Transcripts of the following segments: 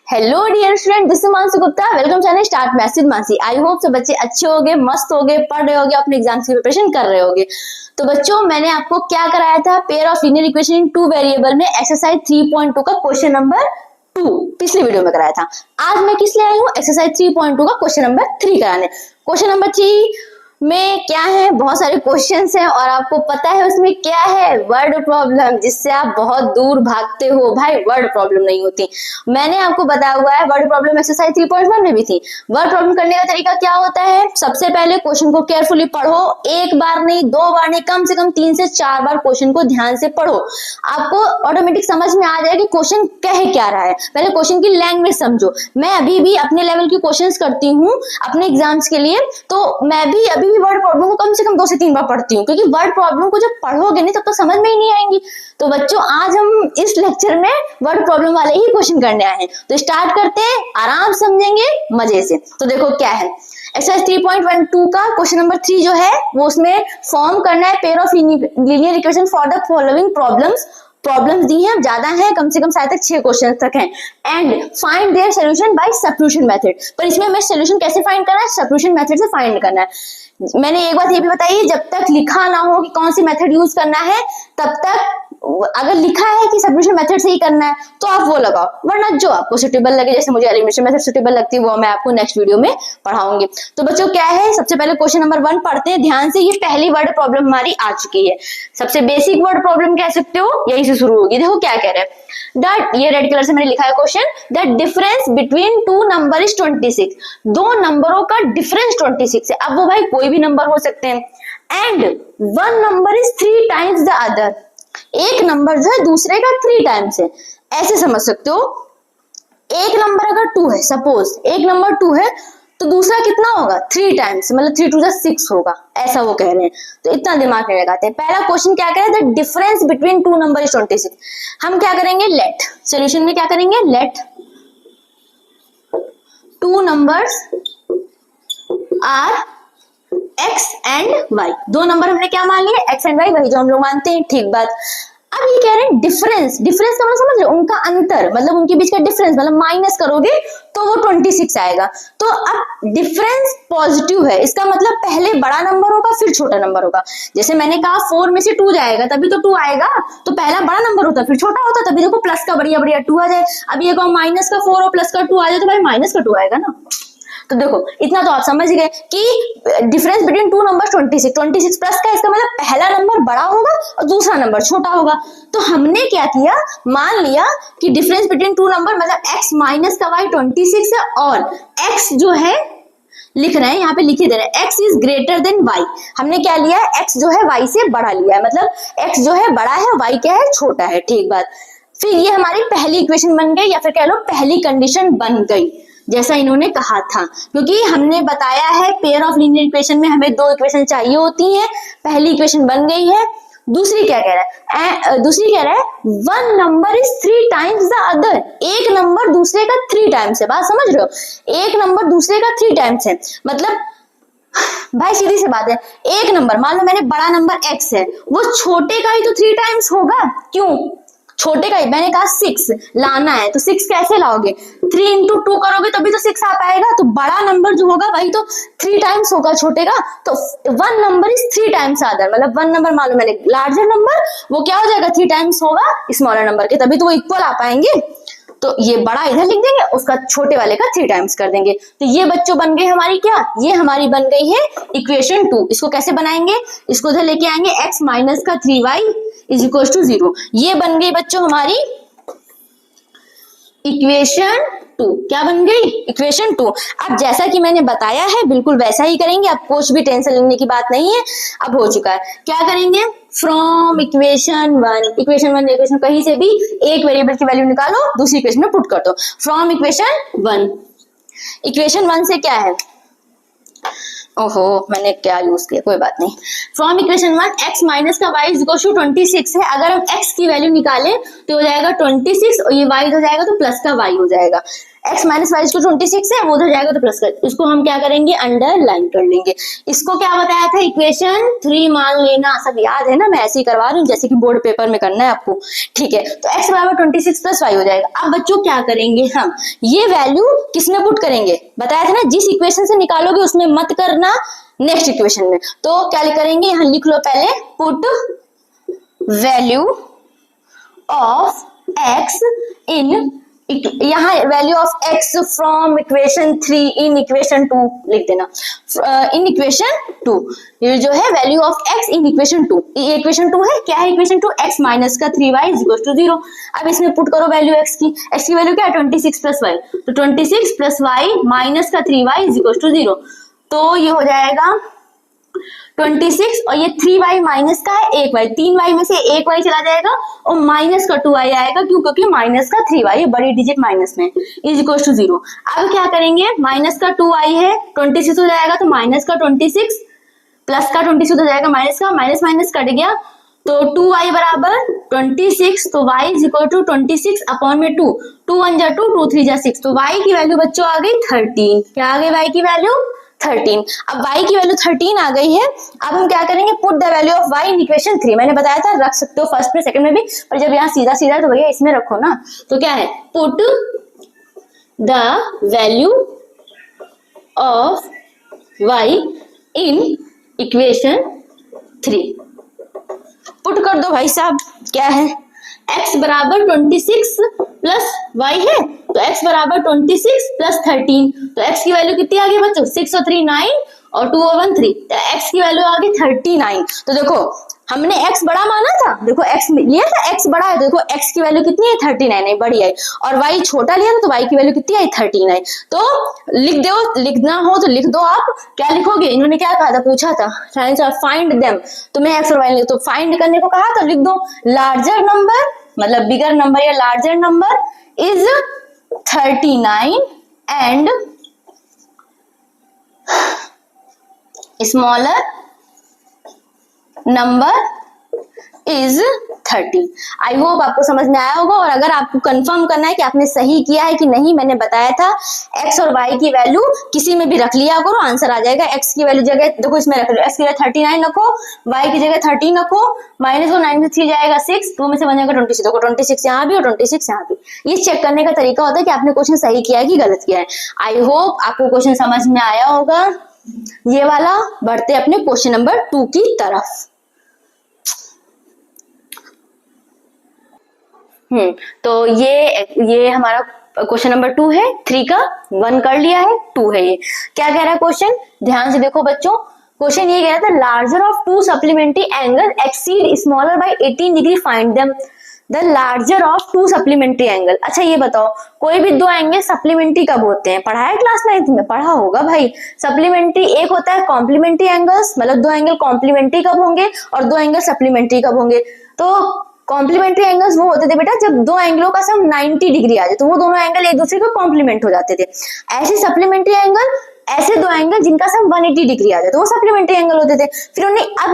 Hello dear student, this is Mansi Gupta. Welcome channel start math with Mansi. I hope सब बच्चे अच्छे होंगे, मस्त होंगे, पढ़ रहे होंगे, अपने एग्जाम्स की प्रिपरेशन कर रहे होंगे। तो बच्चों, मैंने आपको क्या कराया था, pair of linear equation in two variable में एक्सरसाइज 3.2 का क्वेश्चन नंबर 2 पिछले वीडियो में कराया था। आज मैं किस लिए आई हूँ, एक्सरसाइज 3.2 का क्वेश्चन नंबर 3 कराने। क्वेश्चन नंबर 3 में क्या है, बहुत सारे क्वेश्चंस हैं और आपको पता है उसमें क्या है, वर्ड प्रॉब्लम, जिससे आप बहुत दूर भागते हो। भाई वर्ड प्रॉब्लम नहीं होती, मैंने आपको बताया हुआ है। वर्ड प्रॉब्लम एक्सरसाइज 3.1 में भी थी। वर्ड प्रॉब्लम करने का तरीका क्या होता है, सबसे पहले क्वेश्चन को केयरफुली पढ़ो, एक बार नहीं, दो बार नहीं, कम से कम 3 से 4 बार क्वेश्चन को ध्यान से पढ़ो। आपको ऑटोमेटिक समझ में आ जाएगा कि क्वेश्चन कह क्या रहा है। पहले क्वेश्चन की लैंग्वेज समझो। मैं अभी भी अपने लेवल की क्वेश्चंस करती हूँ अपने एग्जाम्स के लिए, तो मैं भी अभी भी वर्ड प्रॉब्लम को कम से कम 2 से 3 बार पढ़ती हूँ, क्योंकि वर्ड प्रॉब्लम को जब पढ़ोगे नहीं तब तो समझ में ही नहीं आएंगी। तो बच्चों, आज हम इस लेक्चर में वर्ड प्रॉब्लम वाले ही क्वेश्चन करने आए हैं। तो स्टार्ट करते हैं, आराम समझेंगे मजे से। तो देखो क्या है, एक्सरसाइज 3.12 का क्वेश्चन नंबर 3 जो है वो उसमें फॉर्म करना है pair of linear equation for the following problems दी हैं, ज्यादा है, कम से कम शायद तक 6 क्वेश्चन तक हैं। And find their solution bye substitution method. पर इसमें हमें सॉल्यूशन कैसे फाइंड करना है, सब्स्टिट्यूशन मेथड से फाइंड करना है। मैंने एक बात ये भी बताई, जब तक लिखा ना हो कि कौन सी मेथड यूज करना है, तब तक अगर लिखा है कि सब्स्टिट्यूशन मेथड से ही करना है तो आप वो लगाओ, वरना जो आपको सुटेबल लगे, जैसे मुझे एलिमिनेशन मेथड सुटेबल लगती है वो मैं आपको नेक्स्ट वीडियो में पढ़ाऊंगी। तो बच्चों क्या है, सबसे पहले क्वेश्चन नंबर 1 पढ़ते हैं ध्यान से। ये पहली वर्ड प्रॉब्लम हमारी आ चुकी है, सबसे बेसिक वर्ड प्रॉब्लम कह सकते हो, यही से शुरू होगी। देखो क्या कह रहे हैं, दैट, ये रेड कलर से मैंने लिखा है question, that difference between two number is 26। दो नंबरों का डिफरेंस 26 है। अब वो भाई कोई भी नंबर हो सकते हैं। And one number is 3 times the other, एक नंबर जो है दूसरे का 3 टाइम्स है। ऐसे समझ सकते हो, एक नंबर अगर 2 है, सपोज एक नंबर 2 है, तो दूसरा कितना होगा, 3 टाइम्स, मतलब 3 2 6 होगा, ऐसा वो कह रहे हैं। तो इतना दिमाग में लगाते हैं। पहला क्वेश्चन क्या कह रहे हैं, the difference between two number is 26। हम क्या करेंगे, लेट, सॉल्यूशन में क्या करेंगे, let two numbers are x and y। दो नंबर हमने क्या मान लिए, x एंड y, वही जो हम लोग मानते हैं, ठीक बात। अब ये कह रहे हैं डिफरेंस, डिफरेंस का मतलब समझ रहे हो, उनका अंतर, मतलब उनके बीच का डिफरेंस, मतलब माइनस करोगे तो वो 26 आएगा। तो अब डिफरेंस पॉजिटिव है, इसका मतलब पहले बड़ा नंबर होगा फिर छोटा नंबर होगा। जैसे मैंने कहा 4 में से 2 जाएगा तभी तो 2 आएगा, तो पहला बड़ा नंबर होता फिर छोटा होता, तभी देखो प्लस का बढ़िया बढ़िया 2 आ जाए। अब ये कहो माइनस का 4 और प्लस का 2 आ जाए, तो भाई माइनस का 2 आएगा ना। तो देखो इतना तो आप समझ गए कि difference between two number 26 plus का, इसका मतलब पहला नंबर बड़ा होगा और दूसरा नंबर छोटा होगा। तो हमने क्या किया, मान लिया कि डिफरेंस बिटवीन टू नंबर मतलब x माइनस का y 26 है, और x जो है लिख रहे हैं यहाँ पे, लिखे दे रहे हैं x is greater than y। हमने क्या लिया है, x जो है y से बड़ा लिया है, मतलब x जो है बड़ा है, y क्या है, छोटा है, ठीक बात। फिर ये हमारी पहली इक्वेशन बन गई, या फिर कह लो पहली कंडीशन बन गई, जैसा इन्होंने कहा था। क्योंकि हमने बताया है पेयर ऑफ लीनियर इक्वेशन में हमें 2 इक्वेशन चाहिए होती हैं, पहली इक्वेशन बन गई है। दूसरी क्या कह रहा है, दूसरी कह रहा है one number is 3 times the other, एक नंबर दूसरे का 3 टाइम्स है। बात समझ रहे हो, एक नंबर दूसरे का 3 टाइम्स है, मतलब भाई सीधी सी बात है, एक नंबर मान लो मैंने बड़ा नंबर x है, वो छोटे का ही तो 3 टाइम्स होगा। क्यों, छोटे का ही, मैंने कहा 6 लाना है, तो 6 कैसे लाओगे, 3 into 2 करोगे तभी तो 6 आ पाएगा। तो बड़ा नंबर जो होगा वही तो 3 टाइम्स होगा छोटे का। तो one number is 3 times other, मतलब वन नंबर मान लो मैंने लार्जर नंबर, वो क्या हो जाएगा, 3 टाइम्स होगा स्मॉलर नंबर के, तभी तो वो इक्वल आ पाएंगे। तो ये बड़ा इधर लिख देंगे, उसका छोटे वाले का 3 टाइम्स कर देंगे। तो ये बच्चों बन गए हमारी क्या, ये हमारी बन गई है इक्वेशन 2। इसको कैसे बनाएंगे, इसको इधर लेके आएंगे, x माइनस का 3y इज इक्वल टू 0। ये बन गई बच्चों हमारी इक्वेशन 2। क्या बन गई, इक्वेशन 2। अब जैसा कि मैंने बताया है बिल्कुल वैसा ही करेंगे, अब कुछ भी टेंशन लेने की बात नहीं है, अब हो चुका है। क्या करेंगे, फ्रॉम इक्वेशन 1 कहीं से भी एक वेरिएबल की वैल्यू निकालो, दूसरी इक्वेशन में पुट कर दो। फ्रॉम इक्वेशन 1 से क्या है, ओहो मैंने क्या यूज किया, कोई बात नहीं। फ्रॉम इक्वेशन 1 x माइनस का y इज इक्वल टू 26 है। अगर हम x की वैल्यू निकालें तो हो जाएगा 26 और ये y हो जाएगा तो प्लस का y हो जाएगा। x माइनस वाई इसको 26 है, वो हो जाएगा तो प्लस का, इसको हम क्या करेंगे अंडरलाइन कर लेंगे। इसको क्या बताया था इक्वेशन 3 मान लेना, सब याद है ना, मैं ऐसे ही करवा रही हूँ जैसे कि बोर्ड पेपर में करना है आपको, ठीक है। तो x बराबर 26 प्लस वाई हो जाएगा। अब बच्चों क्या करेंगे, हम ये वैल्यू किसमें पुट करेंगे, बताया था ना जिस इक्वेशन से निकालोगे उसमें मत करना नेक्स्ट इक्वेशन में। तो क्या करेंगे, यहाँ लिख लो पहले, पुट वैल्यू ऑफ x इन, यहाँ value of x from equation 3 in equation 2 लिख देना, इन इक्वेशन 2, ये जो है value of x in equation 2, ये इक्वेशन 2 है, क्या है इक्वेशन 2, x माइनस का 3y इज इक्वल टू 0। अब इसमें पुट करो वैल्यू x की वैल्यू क्या है 26 प्लस y, तो 26 प्लस y माइनस का 3y इज इक्वल टू 0, तो ये हो जाएगा 26 और ये 3y माइनस का है 1y, 3y में से 1y चला जाएगा और माइनस का 2y आएगा, क्यों, क्योंकि माइनस का 3y बड़ी डिजिट माइनस में इज इक्वल टू 0। अब क्या करेंगे, माइनस का 2y है 26 हो जाएगा, तो माइनस का 26 प्लस का 26 हो जाएगा, माइनस का माइनस माइनस कट गया, तो 2y बराबर 26, तो y is equal to 26 upon में 2, 2 1 जा 2, 2 3 जा 6, तो y की वैल्यू बच्चों आ गई 13। क्या आ गई y की वैल्यू 13। अब y की वैल्यू 13 आ गई है। अब हम क्या करेंगे, put the value of y in equation 3, मैंने बताया था रख सकते हो फर्स्ट में सेकंड में भी, पर जब यहाँ सीधा सीधा तो भैया इसमें रखो ना, तो क्या है, put the value of y in equation 3, put कर दो भाई साहब, क्या है x बराबर 26 प्लस y है, तो x बराबर 26 प्लस 13, तो x की वैल्यू कितनी आ गई बच्चों, 6 और 3 9 और 2 और 1 3, तो x की वैल्यू आ गई 39। तो देखो हमने x बड़ा माना था, देखो x लिया था, x बड़ा है, तो देखो x की वैल्यू कितनी है 39 है, बड़ी है, और y छोटा लिया था तो y की वैल्यू कितनी आई 39। तो लिख दो, लिखना हो तो लिख दो, आप क्या लिखोगे, इन्होंने क्या कहा था, पूछा था फाइंड देम, तो मैं x और y तो फाइंड करने को कहा था, लिख दो लार्जर नंबर, मतलब बिगर नंबर या larger number is 39 and smaller number is 30। I hope आपको समझ में आया होगा, और अगर आपको कंफर्म करना है कि आपने सही किया है कि नहीं, मैंने बताया था x और y की वैल्यू किसी में भी रख लिया करो, आंसर आ जाएगा। x की वैल्यू जगह देखो इसमें रख लो, x की जगह 39 रखो, y की जगह 13 रखो, माइनस को 9 से 3 जाएगा 6, 2 में से बन जाएगा 26, देखो 26 यहाँ भी और 26 यहाँ भी। ये चेक करने का तरीका होता है कि आपने क्वेश्चन सही किया है कि गलत किया है। आई होप आपको क्वेश्चन समझ में आया होगा। ये वाला बढ़ते अपने क्वेश्चन नंबर 2 की तरफ। तो ये हमारा क्वेश्चन नंबर 2 है, 3 का 1 कर लिया है, 2 है। ये क्या कह रहा है क्वेश्चन, ध्यान से देखो बच्चों, क्वेश्चन ये कह रहा था larger of 2 supplementary angle exceed smaller by 18 degree, find them the larger of 2 supplementary angle. अच्छा ये बताओ, कोई भी 2 एंगल सप्लीमेंट्री कब होते हैं, पढ़ा है क्लास 9th में, पढ़ा होगा भाई। सप्लीमेंट्री एक होता है कॉम्प्लीमेंट्री एंगल्स, मतलब 2 एंगल कॉम्प्लीमेंट्री कब होंगे और 2 एंगल सप्लीमेंट्री कब होंगे। तो कॉम्प्लीमेंट्री एंगल्स वो होते थे बेटा जब 2 एंगलों का सम 90 डिग्री आ जाए, तो वो दोनों एंगल एक दूसरे को कॉम्प्लीमेंट हो जाते थे। ऐसे सप्लीमेंट्री एंगल ऐसे 2 एंगल जिनका सम 180 डिग्री आ जाए, तो वो सप्लीमेंट्री एंगल होते थे। फिर उन्हें अब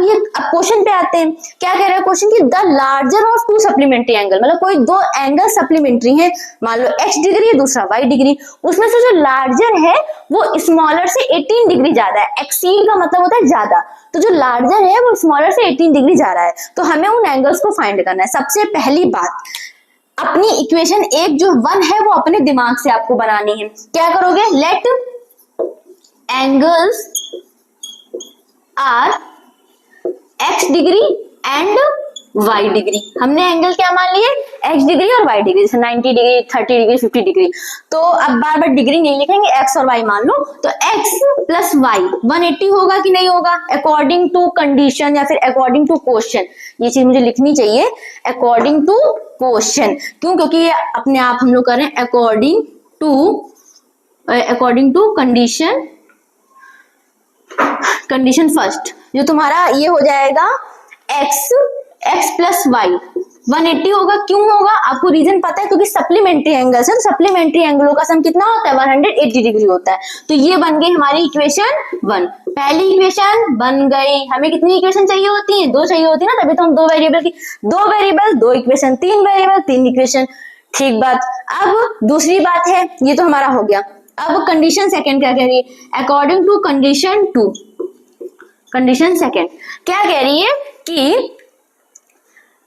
क्वेश्चन पे आते हैं, क्या कह रहा है क्वेश्चन की the larger of 2 supplementary angle, मतलब कोई 2 एंगल सप्लीमेंट्री हैं, मान लो x डिग्री है दूसरा y डिग्री, उसमें से जो लार्जर है वो स्मॉलर से 18 डिग्री ज्यादा है। एक्सीड का मतलब होता है ज्यादा, तो जो लार्जर है वो स्मॉलर से 18 डिग्री जा रहा है, तो हमें उन एंगल्स को फाइंड करना है। सबसे पहली बात, अपनी इक्वेशन 1 जो 1 है वो अपने दिमाग से आपको बनानी है। क्या करोगे, let angles are x degree and y degree. हमने एंगल क्या मान लिए, x डिग्री और y डिग्री, जैसे 90 डिग्री 30 डिग्री 50 डिग्री। तो अब बार बार डिग्री नहीं लिखेंगे, x और y मान लो, तो x प्लस y 180 होगा कि नहीं होगा, अकॉर्डिंग टू कंडीशन या फिर अकॉर्डिंग टू क्वेश्चन। ये चीज मुझे लिखनी चाहिए, अकॉर्डिंग टू क्वेश्चन। क्यों, क्योंकि ये अपने आप हम लोग कर रहे हैं अकॉर्डिंग टू कंडीशन फर्स्ट। जो तुम्हारा ये हो जाएगा x प्लस वाई, 180 होगा। क्यों होगा आपको रीजन पता है, क्योंकि सप्लीमेंट्री एंगल है, तो सप्लीमेंट्री एंगलों का सम कितना होता है 180 डिग्री होता है। तो ये बन गई हमारी इक्वेशन 1। पहली इक्वेशन बन गई। हमें कितनी इक्वेशन चाहिए होती है, 2 चाहिए होती है ना, तभी तो हम 2 वेरिएबल की 2 वेरिएबल 2 इक्वेशन, 3 वेरिएबल 3 इक्वेशन। ठीक बात। अब दूसरी बात है, ये तो हमारा हो गया। अब कंडीशन सेकंड क्या कह रही है, according to condition 2, condition second क्या कह रही है कि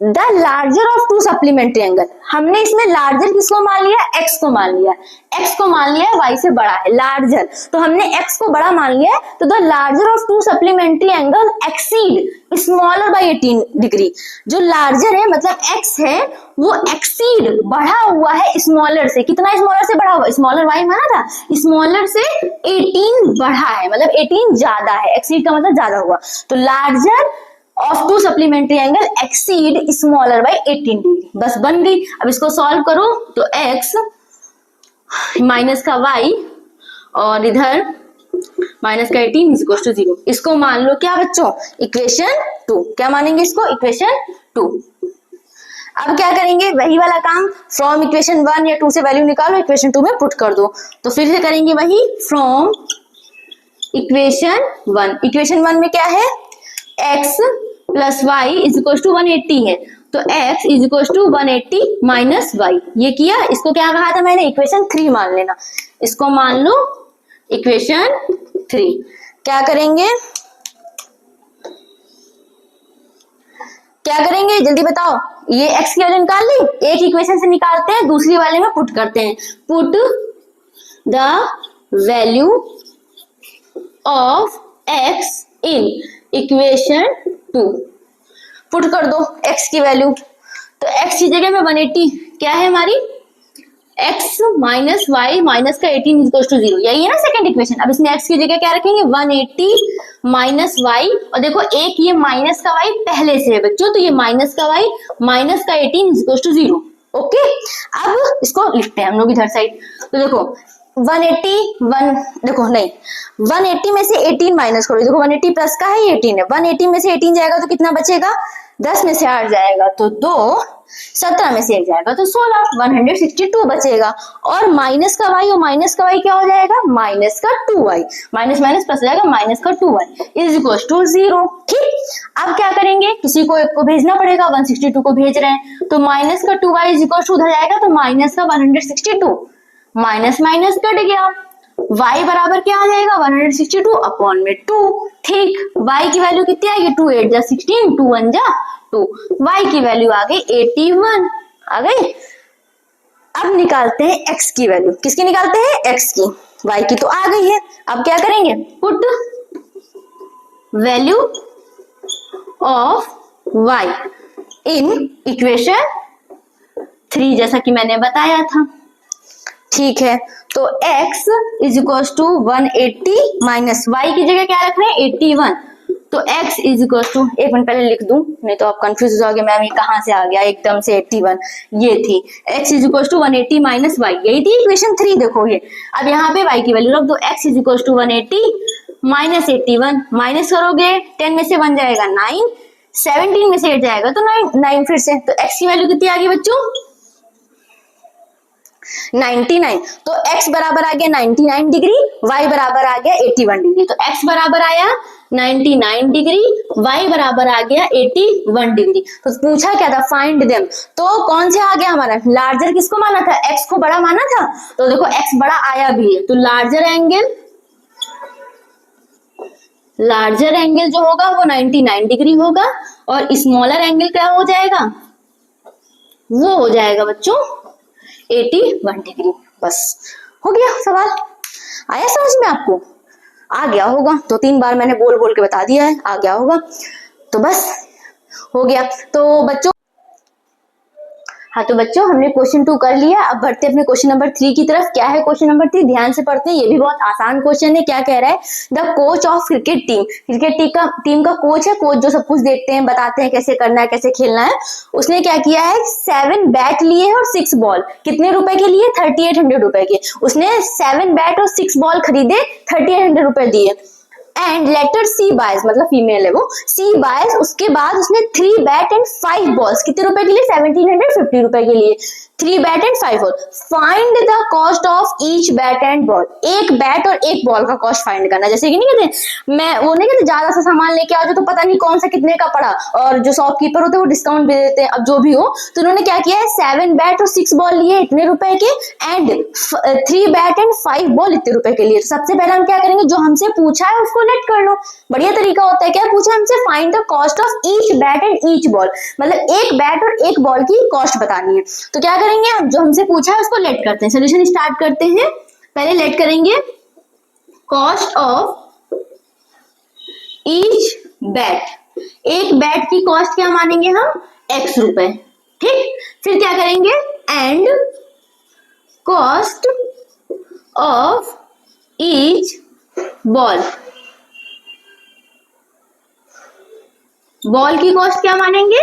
the larger of 2 supplementary angle. हमने इसमें लार्जर किसको मान लिया, एक्स को मान लिया, एक्स को मान लिया वाई से बड़ा है लार्जर, तो हमने एक्स को बड़ा मान लिया है। तो the larger of 2 supplementary angle exceed smaller by 18 degree. जो लार्जर है मतलब एक्स है, वो एक्सीड बढ़ा हुआ है स्मॉलर से। कितना स्मॉलर से बढ़ा हुआ, स्मॉलर वाई माना था, स्मॉलर से 18 बढ़ा है, मतलब 18 ज्यादा है, एक्सीड का मतलब ज्यादा हुआ। तो larger of 2 supplementary angle exceed smaller by 18 degree. बस बन गई। अब इसको सॉल्व करो तो x माइनस का y और इधर माइनस का 18 इज इक्वल टू 0। इसको मान लो क्या बच्चों, इक्वेशन 2। क्या मानेंगे इसको, इक्वेशन 2। अब क्या करेंगे, वही वाला काम, फ्रॉम इक्वेशन 1 या 2 से वैल्यू निकालो, इक्वेशन 2 में पुट कर दो। तो फिर से करेंगे वही, फ्रॉम इक्वेशन 1। इक्वेशन 1 में क्या है, x plus y is equal to 180 है, तो x is equal to 180 minus y. ये किया, इसको क्या कहा था मैंने, इक्वेशन 3 मान लेना। इसको मान लो इक्वेशन 3। क्या करेंगे, क्या करेंगे जल्दी बताओ। ये x की वैल्यू निकाल ली, एक इक्वेशन से निकालते हैं, दूसरी वाले में पुट करते हैं। Put the value of x in equation 2। Put कर दो x की वैल्यू, तो x की जगह में 180 क्या है हमारी, x माइनस वाई माइनस का 18 इज इक्वल टू 0। यही है ना सेकंड इक्वेशन। अब इसमें x की जगह क्या रखेंगे, 180 माइनस वाई, और देखो एक ये माइनस का y पहले से है बच्चों, तो ये माइनस का y माइनस का 18 इज इक्वल टू 0। ओके, अब इसको लिखते हैं हम लोग इधर साइड। तो देखो 180 देखो नहीं, 180 में से 18 माइनस करो, देखो 180 प्लस का है, 18 है, 180 में से 18 जाएगा तो कितना बचेगा, 10 में से 8 जाएगा तो 2, 17 में से 1 जाएगा तो 16, 162 बचेगा। और माइनस का y, और माइनस का y क्या हो जाएगा, माइनस का 2y, माइनस माइनस प्लस हो जाएगा, माइनस का 2y इज इक्वल टू 0। ठीक, अब क्या करेंगे, किसी को एक को भेजना पड़ेगा, 162 को भेज रहे हैं, तो माइनस का 2y इज इक्वल टू उधर जाएगा, तो माइनस का 162, माइनस माइनस कट गया, y बराबर क्या आ जाएगा, 162 अपॉन में 2। ठीक, y की वैल्यू कितनी आएगी, 2 8 जा 16, 2 1 जा 2, y की वैल्यू आ गई 81 आ गई। अब निकालते हैं x की वैल्यू, किसकी निकालते हैं, x की, y की तो आ गई है। अब क्या करेंगे, put value of y in equation 3, जैसा कि मैंने बताया था। ठीक है, तो x is equal to 180 minus y की जगह क्या रख रहे हैं, 81, तो x इज इक्वल टू, एक मिनट पहले लिख दूं नहीं तो आप कंफ्यूज हो जाओगे, मैम ये कहां से आ गया एकदम से 81, ये थी x is equal to 180 minus y, यही थी इक्वेशन 3। देखो ये, अब यहाँ पे y की वैल्यू रख दो, x is equal to 180 minus 81, minus करोगे 10 में से 1 जाएगा 9, 17 में से 8 जाएगा तो 9 फिर से, तो x की वैल्यू कितनी आ गई बच्चों, 99। तो x बराबर आ गया 99 डिग्री, y बराबर आ गया 81 डिग्री। तो x बराबर आया 99 डिग्री, y बराबर आ गया 81 डिग्री। तो पूछा क्या था, फाइंड देम, तो कौन से आ गया हमारा, लार्जर किसको माना था, x को बड़ा माना था, तो देखो x बड़ा आया भी है, तो लार्जर एंगल जो होगा वो 99 डिग्री होगा, और स्मॉलर एंगल क्या हो जाएगा, वो हो जाएगा बच्चों 81 डिग्री। बस हो गया, सवाल आया समझ में आपको, आ गया होगा, तो 3 बार मैंने बोल बोल के बता दिया है, आ गया होगा, तो बस हो गया। तो बच्चों, हाँ तो बच्चों हमने क्वेश्चन 2 कर लिया, अब बढ़ते अपने क्वेश्चन नंबर 3 की तरफ। क्या है क्वेश्चन नंबर 3, ध्यान से पढ़ते हैं, ये भी बहुत आसान क्वेश्चन है। क्या कह रहा है, the coach of cricket team, cricket team का कोच है, कोच जो सब कुछ देखते हैं, बताते हैं कैसे करना है, कैसे खेलना है, उसने क्या किया है, 7 बैट लिए और 6 बॉल, कितने रुपए के लिए, 3800 रुपए के, उसने 7 बैट और 6 बॉल खरीदे, 3800 रुपए दिए। एंड लेटर सी बायस, मतलब फीमेल है वो, सी बायस, उसके बाद उसने 3 बैट एंड 5 बॉल्स, कितने रुपए के लिए? 1750 रुपए के लिए, 3 bat and 5 ball. Find the cost of each bat and ball, एक बैट और एक बॉल का कॉस्ट फाइंड करना। जैसे कि नहीं कहते, मैं वो नहीं कहते ज्यादा सा सामान लेके आओ तो पता नहीं कौन सा कितने का पड़ा, और जो शॉपकीपर होते हैं वो डिस्काउंट भी देते हैं, अब जो भी हो। तो उन्होंने क्या किया है, 7 बैट और 6 बॉल लिए इतने रुपए के, एंड 3 बैट एंड 5 बॉल इतने रुपए के लिए। तो सबसे पहले हम क्या करेंगे, जो हमसे पूछा है उसको लेट कर लो। बढ़िया तरीका होता है, क्या पूछा हमसे, find the cost of each bat and each ball, मतलब एक बैट और एक बॉल की कॉस्ट बतानी है। तो क्या करेंगे हम, जो हमसे पूछा है उसको लेट करते हैं। सोल्यूशन स्टार्ट करते हैं, पहले लेट करेंगे कॉस्ट ऑफ ईच बैट, एक बैट की कॉस्ट क्या मानेंगे हम, x रुपए, ठीक। फिर क्या करेंगे, and cost of each ball, ball की कॉस्ट क्या मानेंगे,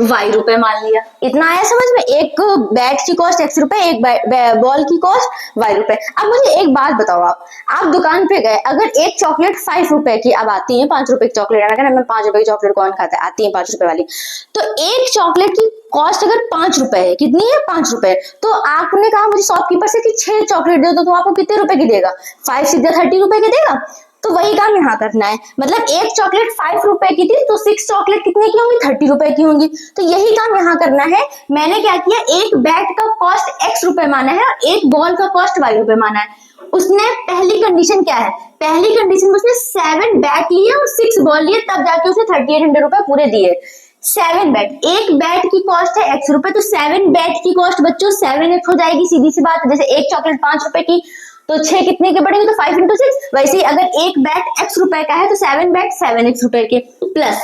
y रुपए मान लिया। इतना आया समझ में, एक बैट की कॉस्ट x रुपए, एक बॉल की कॉस्ट y रुपए। अब मुझे एक बात बताओ, आप दुकान पे गए, अगर एक चॉकलेट 5 रुपए की अब आती है, 5 रुपए की चॉकलेट, अगर मैं 5 रुपए की चॉकलेट कौन खाता है, आती है 5 रुपए वाली, तो एक चॉकलेट की कॉस्ट अगर 5 रुपए है, कितनी है, 5 रुपए, तो आपने कहा मुझे शॉपकीपर से कि 6 चॉकलेट दे दो, तो आपको कितने रुपए की देगा, 5 6 30 रुपए की देगा। तो वही काम यहाँ करना है, मतलब एक चॉकलेट 5 रुपए की थी, तो 6 चॉकलेट कितने की होंगी, 30 रुपए की होंगी। तो यही काम यहाँ करना है। मैंने क्या किया, एक बैट का कॉस्ट x रुपए माना है और एक बॉल का कॉस्ट y रुपए माना है। उसने पहली कंडीशन क्या है, पहली कंडीशन में उसने 7 बैट लिए और 6 बॉल लिए, तब जाके उसने 3800 रुपए पूरे दिए। 7 बैट, एक बैट की कॉस्ट है x रुपए, तो 7 बैट की कॉस्ट बच्चों 7x हो जाएगी, सीधी सी बात। जैसे एक चॉकलेट 5 रुपए की, तो 6 कितने के पड़ेंगे, तो 5 × 6। वैसे ही अगर एक बैट x रुपए का है तो 7 बैट 7x रुपए के, प्लस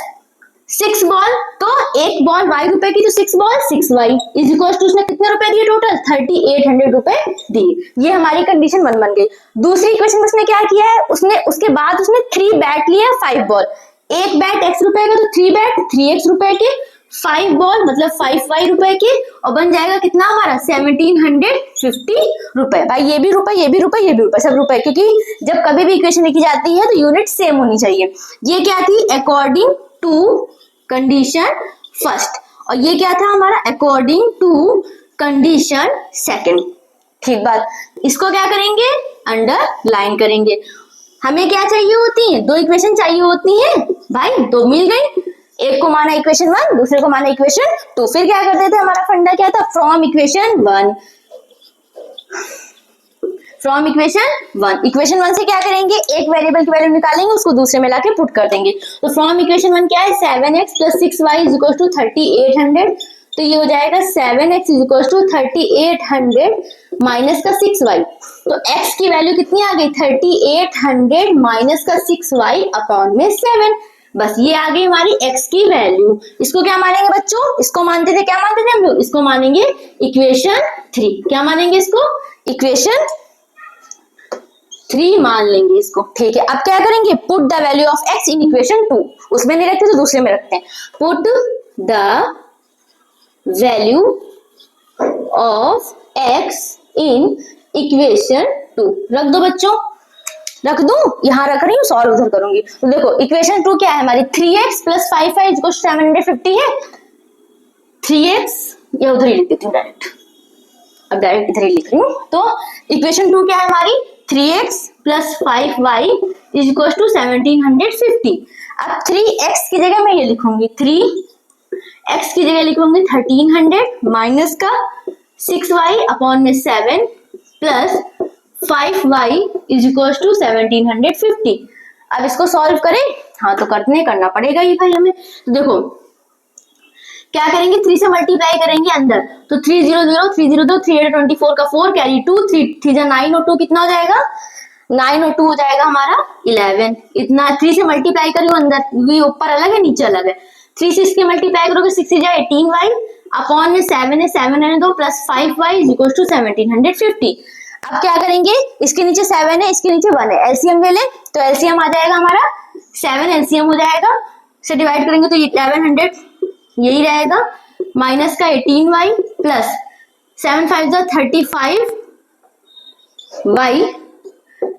6 बॉल, तो एक बॉल y रुपए की, तो 6 ball 6y is equal to, उसने कितने रुपए दिए टोटल, 3800 रुपए दिए। ये हमारी कंडीशन 1 बन गई। दूसरी इक्वेशन में उसने क्या किया है, उसने उसके बाद उसने 3 बैट लिया, 5 बॉल, एक बैट x रुपए का, तो 3 बैट 3x रुपए के, 5 बॉल मतलब 5y रुपए के, और बन जाएगा कितना हमारा 1750 रुपए। भाई ये भी रुपए, ये भी रुपए, ये भी रुपए, सब रुपए, क्योंकि जब कभी भी इक्वेशन लिखी जाती है तो यूनिट सेम होनी चाहिए। ये क्या थी, अकॉर्डिंग टू कंडीशन फर्स्ट, और ये क्या था हमारा, अकॉर्डिंग टू कंडीशन सेकंड। ठीक बात, इसको क्या करेंगे, अंडरलाइन करेंगे। हमें क्या चाहिए होती है, 2 इक्वेशन चाहिए होती है भाई, 2 मिल गई, एक को माना इक्वेशन 1, दूसरे को माना इक्वेशन 2। फिर क्या करते थे, हमारा फंडा क्या था, from equation 1, from equation 1, equation 1 से क्या करेंगे, एक वेरिएबल की वैल्यू निकालेंगे, उसको दूसरे में लाके पुट कर देंगे। तो फ्रॉम इक्वेशन 1 क्या है, 7x + 6y = 3800, तो ये हो जाएगा 7x = 3800 माइनस का 6y, तो x की वैल्यू कितनी आ गई, 3800 माइनस का 6y अपॉन में 7। बस ये आ गई हमारी x की वैल्यू। इसको क्या मानेंगे बच्चों, इसको मानते थे, क्या मानते थे हम लोग, इसको मानेंगे इक्वेशन 3। क्या मानेंगे इसको, इक्वेशन 3 मान लेंगे इसको। ठीक है, अब क्या करेंगे, put the value of x in equation 2, उसमें नहीं रखते तो दूसरे में रखते हैं। Put the value of x in equation 2, रख दो बच्चों, रख दूं, यहाँ रख रही हूँ, सॉल्व उधर करूंगी। तो देखो इक्वेशन 2 क्या है हमारी, 3x + 5y = 750 है, 3x या उधर ही लिख देती हूँ डायरेक्ट, अब डायरेक्ट इधर ही लिख रही हूँ। तो इक्वेशन 2 क्या है हमारी, 3x + 5y = 1750। अब 3x की जगह मैं ये लिखूंगी, 3x की जगह लिखूंगी 1300 माइनस का 6y अपॉन में 7 प्लस 5y = 1750। अब इसको सॉल्व करें, हाँ तो करना पड़ेगा ही भाई हमें। तो देखो क्या करेंगे, 3 से मल्टीप्लाई करेंगे अंदर, तो 3 0 0 3 0 2 3 24 का 4 कैरी 2 3 3 9 और 2 कितना हो जाएगा, 9 और 2 हो जाएगा हमारा 11। इतना 3 से मल्टीप्लाई करियो अंदर, ये ऊपर अलग है नीचे अलग है, 3 से इसके मल्टीप्लाई करोगे 6 से जाए 18y अपॉन में 7 है, 7 है 2 प्लस 5y = 1750। अब क्या करेंगे, इसके नीचे 7 है, इसके नीचे 1 है, एलसीएम ले ले, तो एलसीएम आ जाएगा हमारा 7 एलसीएम हो जाएगा, से डिवाइड करेंगे तो 1100 यही रहेगा, माइनस का 18y plus 7 5 35y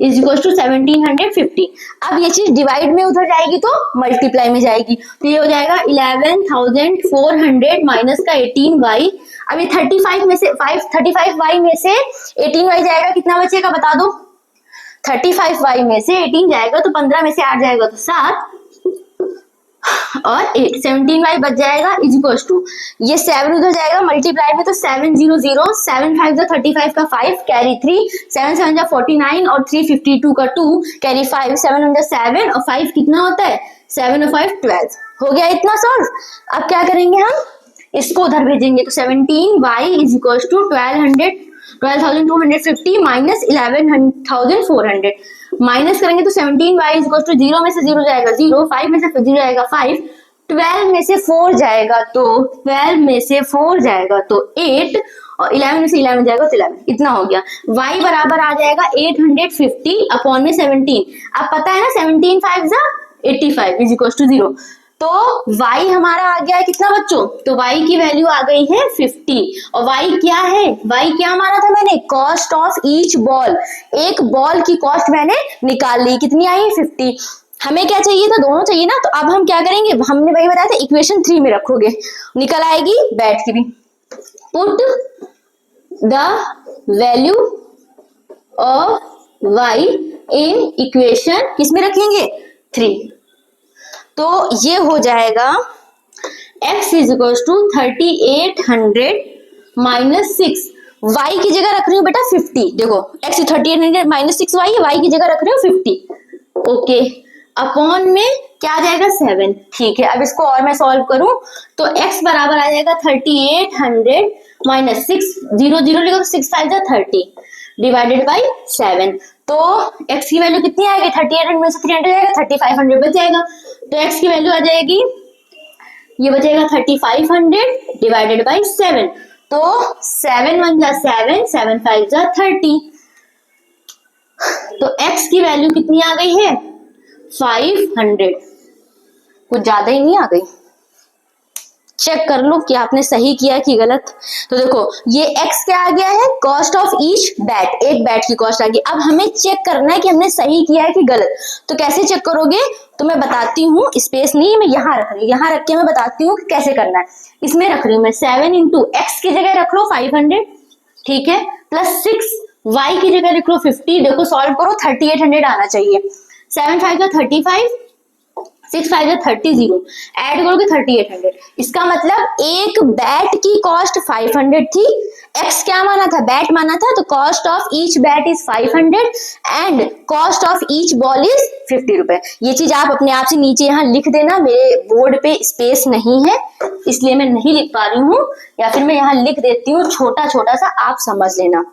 is equal to 1750। अब ये चीज डिवाइड में उधर जाएगी तो मल्टीप्लाई में जाएगी, तो ये हो जाएगा 11,400 माइनस का 18y। अब ये 35 में से 35y में से 18y जाएगा, कितना बचेगा बता दो। 35y में से 18 जाएगा तो 15 में से 8 जाएगा तो 7 और 8, 17y बच जाएगा इज इक्वल टू, ये 7 उधर जाएगा मल्टीप्लाई में तो 700, 7 5 जा 35 का 5 कैरी 3, 7 7 जा 49 और 3 52 का 2 कैरी 5, 7 1 7 और 5 कितना होता है 7 और 5 12। हो गया इतना सॉल्व। अब क्या करेंगे हम, इसको उधर भेजेंगे तो 17y is equal to 12,250 minus 11,400 minus करेंगे तो 17y इज इक्वल टू 0 में से 0 जाएगा 0, 5 में से 0 जाएगा 5, 12 में से 4 जाएगा तो 12 में से 4 जाएगा तो 8 और 11 में से 11 जाएगा तो 11। इतना हो गया। y बराबर आ जाएगा 850 अपॉन में 17। अब पता है ना 17 5 जा 85 इज इक्वल टू 0, तो y हमारा आ गया है कितना बच्चों, तो y की वैल्यू आ गई है 50। और y क्या है, y क्या माना था मैंने, कॉस्ट ऑफ ईच बॉल, एक बॉल की कॉस्ट मैंने निकाल ली, कितनी आई 50। हमें क्या चाहिए था, दोनों चाहिए ना, तो अब हम क्या करेंगे, हमने वही बताया था इक्वेशन 3 में रखोगे, निकल आएगी बैठ की भी। Put the value of y in equation किस में रखेंगे 3, तो ये हो जाएगा x is equal to 3800 minus 6, y की जगह रख रही हूँ बेटा 50, देखो x 3800 माइनस 6y है, y की जगह रख रही हूँ 50, ओके, अपॉन में क्या आ जाएगा 7, ठीक है। अब इसको और मैं सॉल्व करूं तो x बराबर आ जाएगा 3800 माइनस 6, 0 0 लिखो 6 5 30 डिवाइडेड बाई 7, तो x की वैल्यू कितनी आएगी, 3800 में से 300 जाएगा 3500 बच जाएगा, तो x की वैल्यू आ जाएगी, ये बचेगा 3500 डिवाइडेड बाई 7, तो 7 1 जा 7, 7 5 जा 30, तो x की वैल्यू कितनी आ गई है 500, कुछ ज्यादा ही नहीं आ गई। चेक कर लो कि आपने सही किया कि गलत। तो देखो ये x क्या आ गया है, कॉस्ट ऑफ ईच बैट, एक बैट की कॉस्ट आ गई। अब हमें चेक करना है कि हमने सही किया है कि गलत, तो कैसे चेक करोगे, तो मैं बताती हूँ, स्पेस नहीं मैं यहाँ रख रही हूँ, यहाँ रख के मैं बताती हूँ कि कैसे करना है। इसमें रख रही हूँ मैं 7 इंटू एक्स की जगह रख लो 500, ठीक है, प्लस 6 y की जगह लिख लो 50, देखो सॉल्व करो 3800 आना चाहिए, 7 5 का 35, 6 5 का 30, 0 ऐड करोगे 3800, इसका मतलब एक बैट की कॉस्ट 500 थी, x क्या माना था, बैट माना था, तो cost of each bat is 500 and cost of each ball is 50 रुपए। ये चीज आप अपने आप से नीचे यहाँ लिख देना, मेरे बोर्ड पे स्पेस नहीं है इसलिए मैं नहीं लिख पा रही हूँ, या फिर मैं यहाँ लिख देती हूँ छोटा छोटा सा, आप समझ लेना।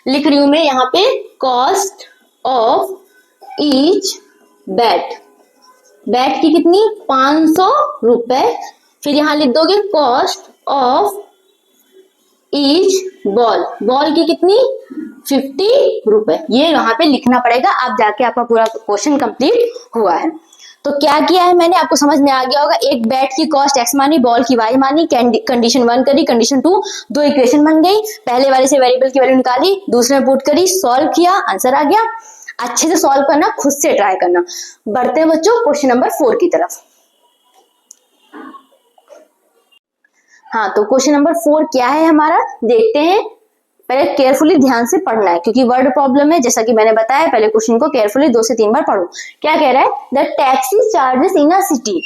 लिख रही हूँ मैं यहाँ पे cost of each bat, bat की कितनी 500 रुपए, फिर यहां लिख दोगे cost of each ball, ball की कितनी 50 रुपए, ये वहां पे लिखना पड़ेगा। आप जाके आपका पूरा क्वेश्चन कंप्लीट हुआ है। तो क्या किया है मैंने, आपको समझ में आ गया होगा, एक बैट की कॉस्ट x मानी, बॉल की y मानी, कंडीशन 1 करी, कंडीशन 2, दो इक्वेशन बन गई, पहले वाले से वेरिएबल की वैल्यू निकाली, दूसरे में पुट करी, सॉल्व किया, आंसर आ गया। अच्छे से सॉल्व करना, खुद से ट्राई करना। बढ़ते हैं बच्चों क्वेश्चन नंबर 4 की तरफ। हाँ, तो क्वेश्चन नंबर 4 क्या है हमारा, देखते हैं। पहले केयरफुली ध्यान से पढ़ना है क्योंकि वर्ड प्रॉब्लम है, जैसा कि मैंने बताया, पहले क्वेश्चन को केयरफुली 2 से 3 बार पढ़ो। क्या कह रहा है, the taxi charges in a city,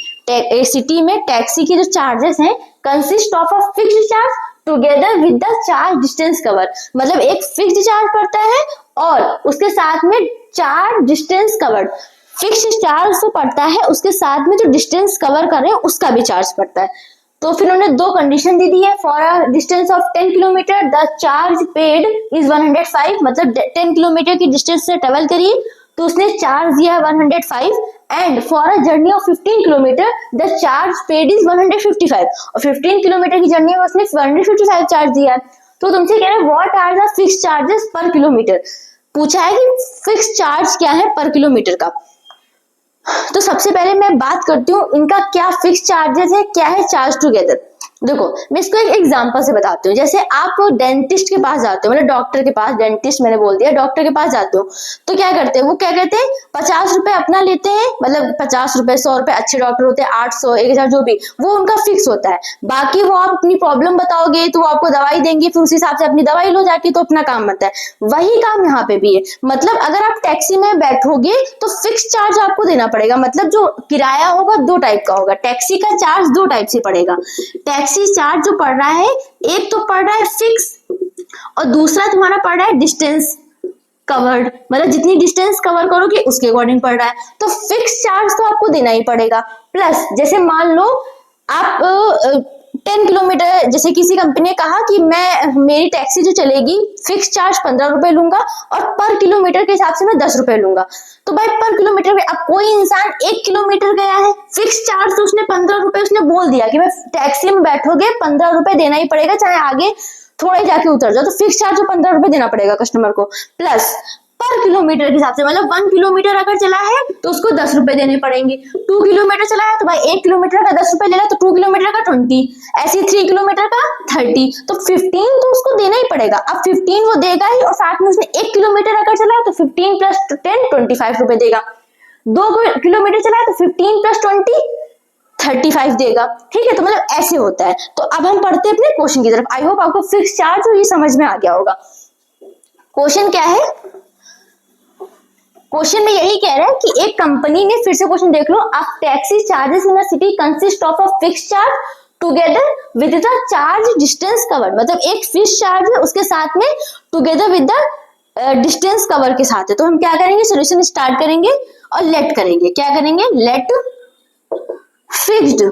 city में टैक्सी की जो चार्जेस हैं consist of a fixed charge together with the charge distance cover, मतलब एक फिक्स्ड चार्ज पड़ता है और उसके साथ में charge distance covered, fixed charge तो पड़ता है, उसके साथ में जो डिस्टेंस कवर कर रहे हैं उसका भी चार्ज पड़ता है। तो फिर उन्होंने दो कंडीशन दी है, for a distance of 10 kilometre the charge paid is 105, मतलब 10 किलोमीटर की डिस्टेंस से ट्रेवल करिए तो उसने चार्ज दिया 105, and for a journey of 15 kilometre the charge paid is 155, और 15 किलोमीटर की जर्नी में उसने 155 चार्ज दिया। तो तुमसे कह रहे हैं what are the fix charges per kilometre, पूछा है कि फिक्स चार्ज क्या है पर किलोमीटर का। तो सबसे पहले मैं बात करती हूँ इनका क्या फिक्स चार्जेस है, क्या है चार्ज टुगेदर। देखो मैं इसको एक एग्जांपल से बताती हूँ। जैसे आप डेंटिस्ट के पास जाते हो, मतलब डॉक्टर के पास, डेंटिस्ट मैंने बोल दिया, डॉक्टर के पास जाते हो तो क्या करते हैं, वो क्या कहते हैं 50 रुपए अपना लेते हैं, मतलब 50 रुपए 100 रुपए, अच्छे डॉक्टर होते हैं 800 1000 जो भी, वो उनका फिक्स होता है। बाकी वो आप अपनी प्रॉब्लम बताओगे तो वो आपको दवाई देंगे, फिर उस हिसाब से अपनी दवाई लो जाके, तो अपना काम बनता है। वही काम यहाँ पे भी है। मतलब अगर आप टैक्सी में बैठोगे तो फिक्स चार्ज आपको देना पड़ेगा। मतलब जो किराया होगा दो टाइप का होगा, टैक्सी का चार्ज दो टाइप से पड़ेगा। टैक्सी चार्ज जो पड़ रहा है, एक तो पड़ रहा है फिक्स और दूसरा तुम्हारा पड़ रहा है डिस्टेंस कवर्ड, मतलब जितनी डिस्टेंस कवर करोगे उसके अकॉर्डिंग पड़ रहा है। तो फिक्स चार्ज तो आपको देना ही पड़ेगा। प्लस जैसे मान लो आप 10 किलोमीटर, जैसे किसी कंपनी ने कहा कि मेरी टैक्सी जो चलेगी फिक्स चार्ज 15 रुपए लूंगा और पर किलोमीटर के हिसाब से मैं 10 रुपए लूंगा। तो भाई पर किलोमीटर पे अब कोई इंसान 1 किलोमीटर गया है, फिक्स चार्ज तो उसने 15 रुपए उसने बोल दिया कि मैं टैक्सी में बैठोगे 15 रुपए देना ही पड़ेगा, चाहे आगे थोड़ा ही जाके उतर जाओ, तो फिक्स चार्ज 15 रुपए देना पड़ेगा कस्टमर को। प्लस पर किलोमीटर के हिसाब से, मतलब 1 किलोमीटर अगर चला है तो उसको 10 रुपए देने पड़ेंगे। 2 किलोमीटर चला है तो भाई 1 किलोमीटर का 10 रुपए ले ला, तो 2 किलोमीटर का 20, ऐसे 3 किलोमीटर का 30, तो 15 तो उसको देना ही पड़ेगा। अब 15 वो देगा ही, और साथ में उसने 1 किलोमीटर अगर चला है तो 15 प्लस 10 25 रुपए देगा। 2 किलोमीटर चला है तो 15 प्लस 20 35 देगा। ठीक है, तो मतलब ऐसे होता है। तो अब हम पढ़ते हैं अपने क्वेश्चन की तरफ। आई होप आपको फिक्स चार्ज और ये समझ में आ गया होगा। क्वेश्चन क्या है, क्वेश्चन में यही कह रहा है कि एक कंपनी ने, फिर से क्वेश्चन देख लो, a taxi charges in a city consist of a fix charge together with the charge distance cover. मतलब एक फिक्स चार्ज है, उसके साथ में together with the distance cover के साथ है। तो हम क्या करेंगे, सोल्यूशन स्टार्ट करेंगे और लेट करेंगे। क्या करेंगे, लेट फिक्स्ड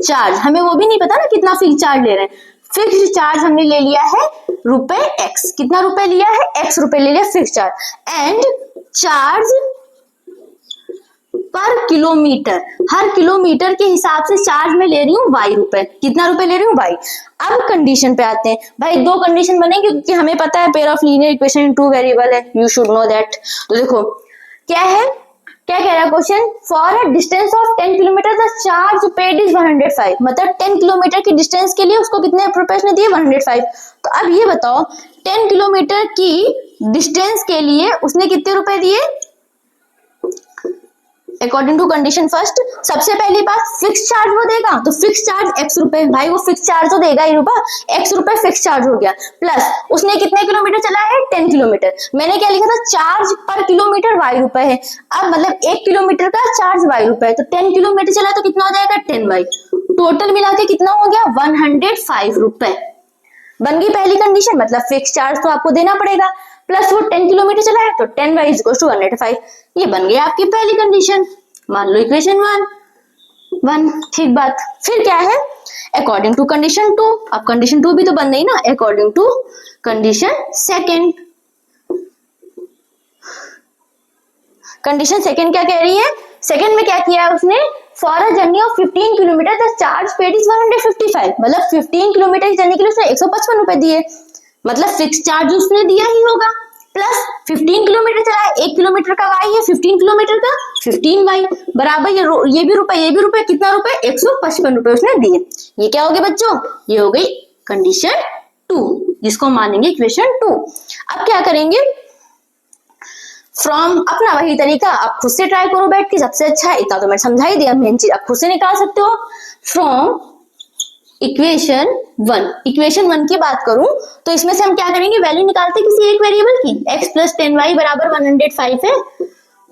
चार्ज, हमें वो भी नहीं पता ना कितना फिक्स चार्ज ले रहे हैं। फिक्स्ड चार्ज हमने ले लिया है रुपए एक्स, कितना रुपए लिया है, एक्स रुपए ले लिया फिक्स चार्ज, एंड चार्ज पर किलोमीटर, हर किलोमीटर के हिसाब से चार्ज में ले रही हूँ वाई रुपए। कितना रुपए ले रही हूँ, वाई। अब कंडीशन पे आते हैं। भाई दो कंडीशन बनेंगे क्योंकि हमें पता है pair of linear equation in two variable है, यू शुड नो दैट। तो देखो क्या है, क्या कह रहा है question, for a distance of 10 kilometre the charge paid is 105। मतलब 10 किलोमीटर की डिस्टेंस के लिए उसको कितने रुपए उसने दिए, 105। तो अब ये बताओ 10 किलोमीटर की डिस्टेंस के लिए उसने कितने रुपए दिए, अकॉर्डिंग टू कंडीशन फर्स्ट। सबसे पहली बात, फिक्स चार्ज वो देगा, तो फिक्स चार्ज एक्स रुपए, भाई वो फिक्स चार्ज तो देगा ही रुपया, एक्स रुपए फिक्स चार्ज हो गया। प्लस उसने कितने किलोमीटर चला है, 10 किलोमीटर। मैंने क्या लिखा था, चार्ज पर किलोमीटर वाई रुपए है। अब मतलब 1 किलोमीटर का चार्ज वाई रुपए है, तो 10 किलोमीटर चला तो कितना हो जाएगा, 10 वाई। टोटल मिला के कितना हो गया, 105 रुपए। बन गई पहली कंडीशन, मतलब फिक्स चार्ज तो आपको देना पड़ेगा, प्लस वो 10 किलोमीटर चला है तो 10 वाई इज इक्वल्स टू 105। ये बन गई आपकी पहली कंडीशन, मान लो इक्वेशन 1। ठीक बात। फिर क्या है, अकॉर्डिंग टू कंडीशन 2। अब कंडीशन 2 भी तो बन गई ना, according to condition second. Condition second क्या कह रही है, सेकेंड में क्या किया है उसने, for a journey of 15 kilometre the charge paid is 155। मतलब 15 किलोमीटर की जर्नी के लिए उसने 155 रुपए दिए, मतलब फिक्स चार्ज उसने दिया ही होगा। प्लस 15 किलोमीटर चला है, 1 किलोमीटर का वाई है, 15 किलोमीटर का 15 वाई बराबर ये भी रुपए, कितना रुपए, 155 रुपए उसने दिए। ये क्या हो गया बच्चों, ये हो गई कंडीशन 2, जिसको मानेंगे इक्वेशन 2। अब क्या करेंगे, फ्रॉम अपना वही तरीका, आप खुद से ट्राई करो बैठ के, सबसे अच्छा है, इतना तो मैं समझा ही दिया, मेन चीज आप खुद से निकाल सकते हो। फ्रॉम इक्वेशन 1, इक्वेशन 1 की बात करूं तो इसमें से हम क्या करेंगे, वैल्यू निकालते किसी एक वेरिएबल की। x प्लस 10y बराबर 105 है,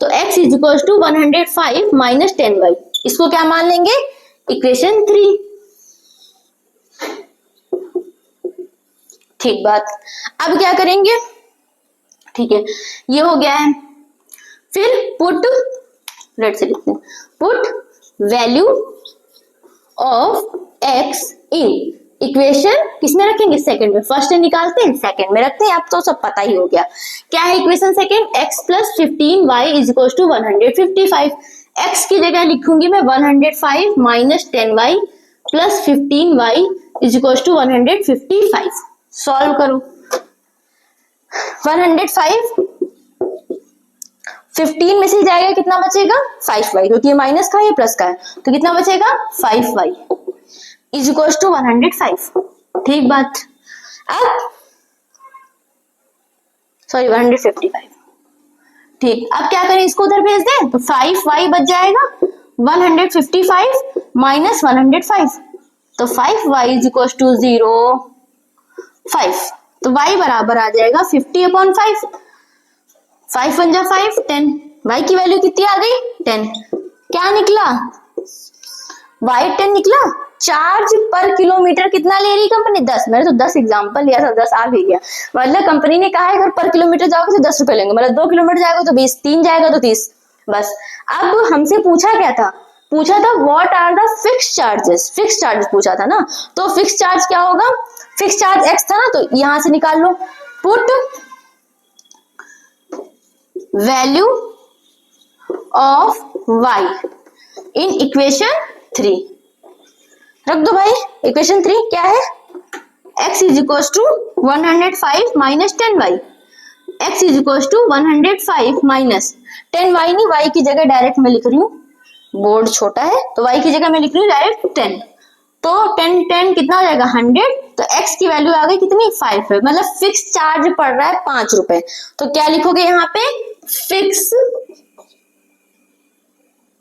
तो x is equal to 105 minus 10y, इसको क्या मान लेंगे, इक्वेशन 3। ठीक बात। अब क्या करेंगे, ठीक है ये हो गया है। फिर पुट, रेड से लिखते हैं, put value of x in equation, किसमें रखेंगे, सेकंड में। फर्स्ट में निकालते हैं, सेकंड में रखते हैं, अब तो सब पता ही हो गया क्या है equation second, x plus 15y is equal to 155। x की जगह लिखूंगी मैं 105 minus 10y plus 15y is equal to 155। Solve करो, 105 15 में से जाएगा कितना बचेगा, 5y, क्योंकि ये माइनस का है प्लस का है, तो कितना बचेगा 5y इज इक्वल टू 105। ठीक बात। अब सॉरी 155। ठीक, अब क्या करें, इसको उधर भेज दें तो 5y बच जाएगा, 155 माइनस 105, तो 5y इज इक्वल टू 0 5, तो y बराबर आ जाएगा 50/5, 5 × 5 10, y की वैल्यू कितनी आ गई 10। क्या निकला, y 10 निकला। चार्ज पर किलोमीटर कितना ले रही कंपनी, 10। मैंने तो 10 एग्जांपल लिया था, 10 आ भी गया। मतलब कंपनी ने कहा है अगर पर किलोमीटर जाओगे तो 10 रुपए लेंगे, मतलब 2 किलोमीटर जाएगा तो 20, 3 जाएगा तो 30। बस अब हमसे पूछा क्या था, पूछा था what are the fix charges, fix charges पूछा था ना। तो फिक्स चार्ज क्या होगा, फिक्स चार्ज x था ना, तो यहां से निकाल लो, put value of y in equation 3, रख दो भाई। इक्वेशन 3 क्या है, x is equal to 105 minus 10y, x is equal to 105 minus 10y, नहीं y की जगह डायरेक्ट मैं लिख रही हूँ, बोर्ड छोटा है तो y की जगह मैं लिख रही हूँ डायरेक्ट 10, तो 10 10 कितना हो जाएगा 100, तो x की वैल्यू आ गई कितनी 5 है, मतलब फिक्स चार्ज पड़ रहा है 5 रुपए। तो क्या लिखोगे यहाँ पे, फिक्स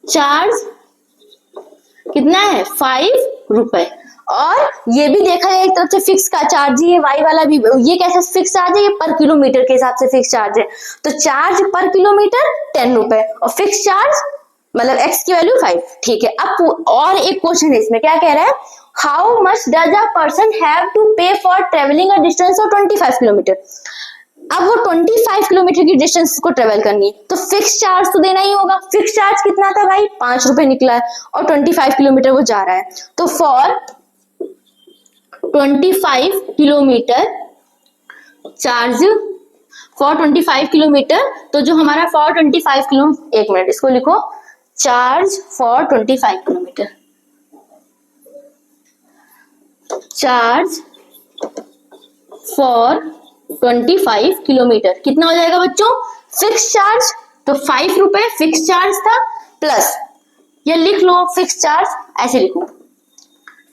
चार्ज कितना है 5 रुपए। और ये भी देखा है एक तरफ से फिक्स का चार्ज ही है, वाई वाला भी, ये कैसे फिक्स चार्ज है, ये पर किलोमीटर के हिसाब से फिक्स चार्ज है, तो चार्ज पर किलोमीटर 10 रुपए और फिक्स चार्ज मतलब x की वैल्यू 5। ठीक है, अब और एक क्वेश्चन है इसमें, क्या कह रहा है, how much does a person have to pay for travelling a distance of 25 kilometre. अब वो 25 किलोमीटर की डिस्टेंस को ट्रेवल करनी है तो फिक्स चार्ज तो देना ही होगा। फिक्स चार्ज कितना था भाई 5 रुपए निकला है और 25 किलोमीटर वो जा रहा है, तो for 25 kilometre charge, for 25 kilometre, तो जो हमारा फॉर 25 किलो, एक मिनट इसको लिखो, charge for 25 kilometre, charge for 25 kilometre कितना हो जाएगा बच्चों, फिक्स चार्ज तो 5 रुपए फिक्स चार्ज था, प्लस ये लिख लो फिक्स चार्ज, ऐसे लिखो,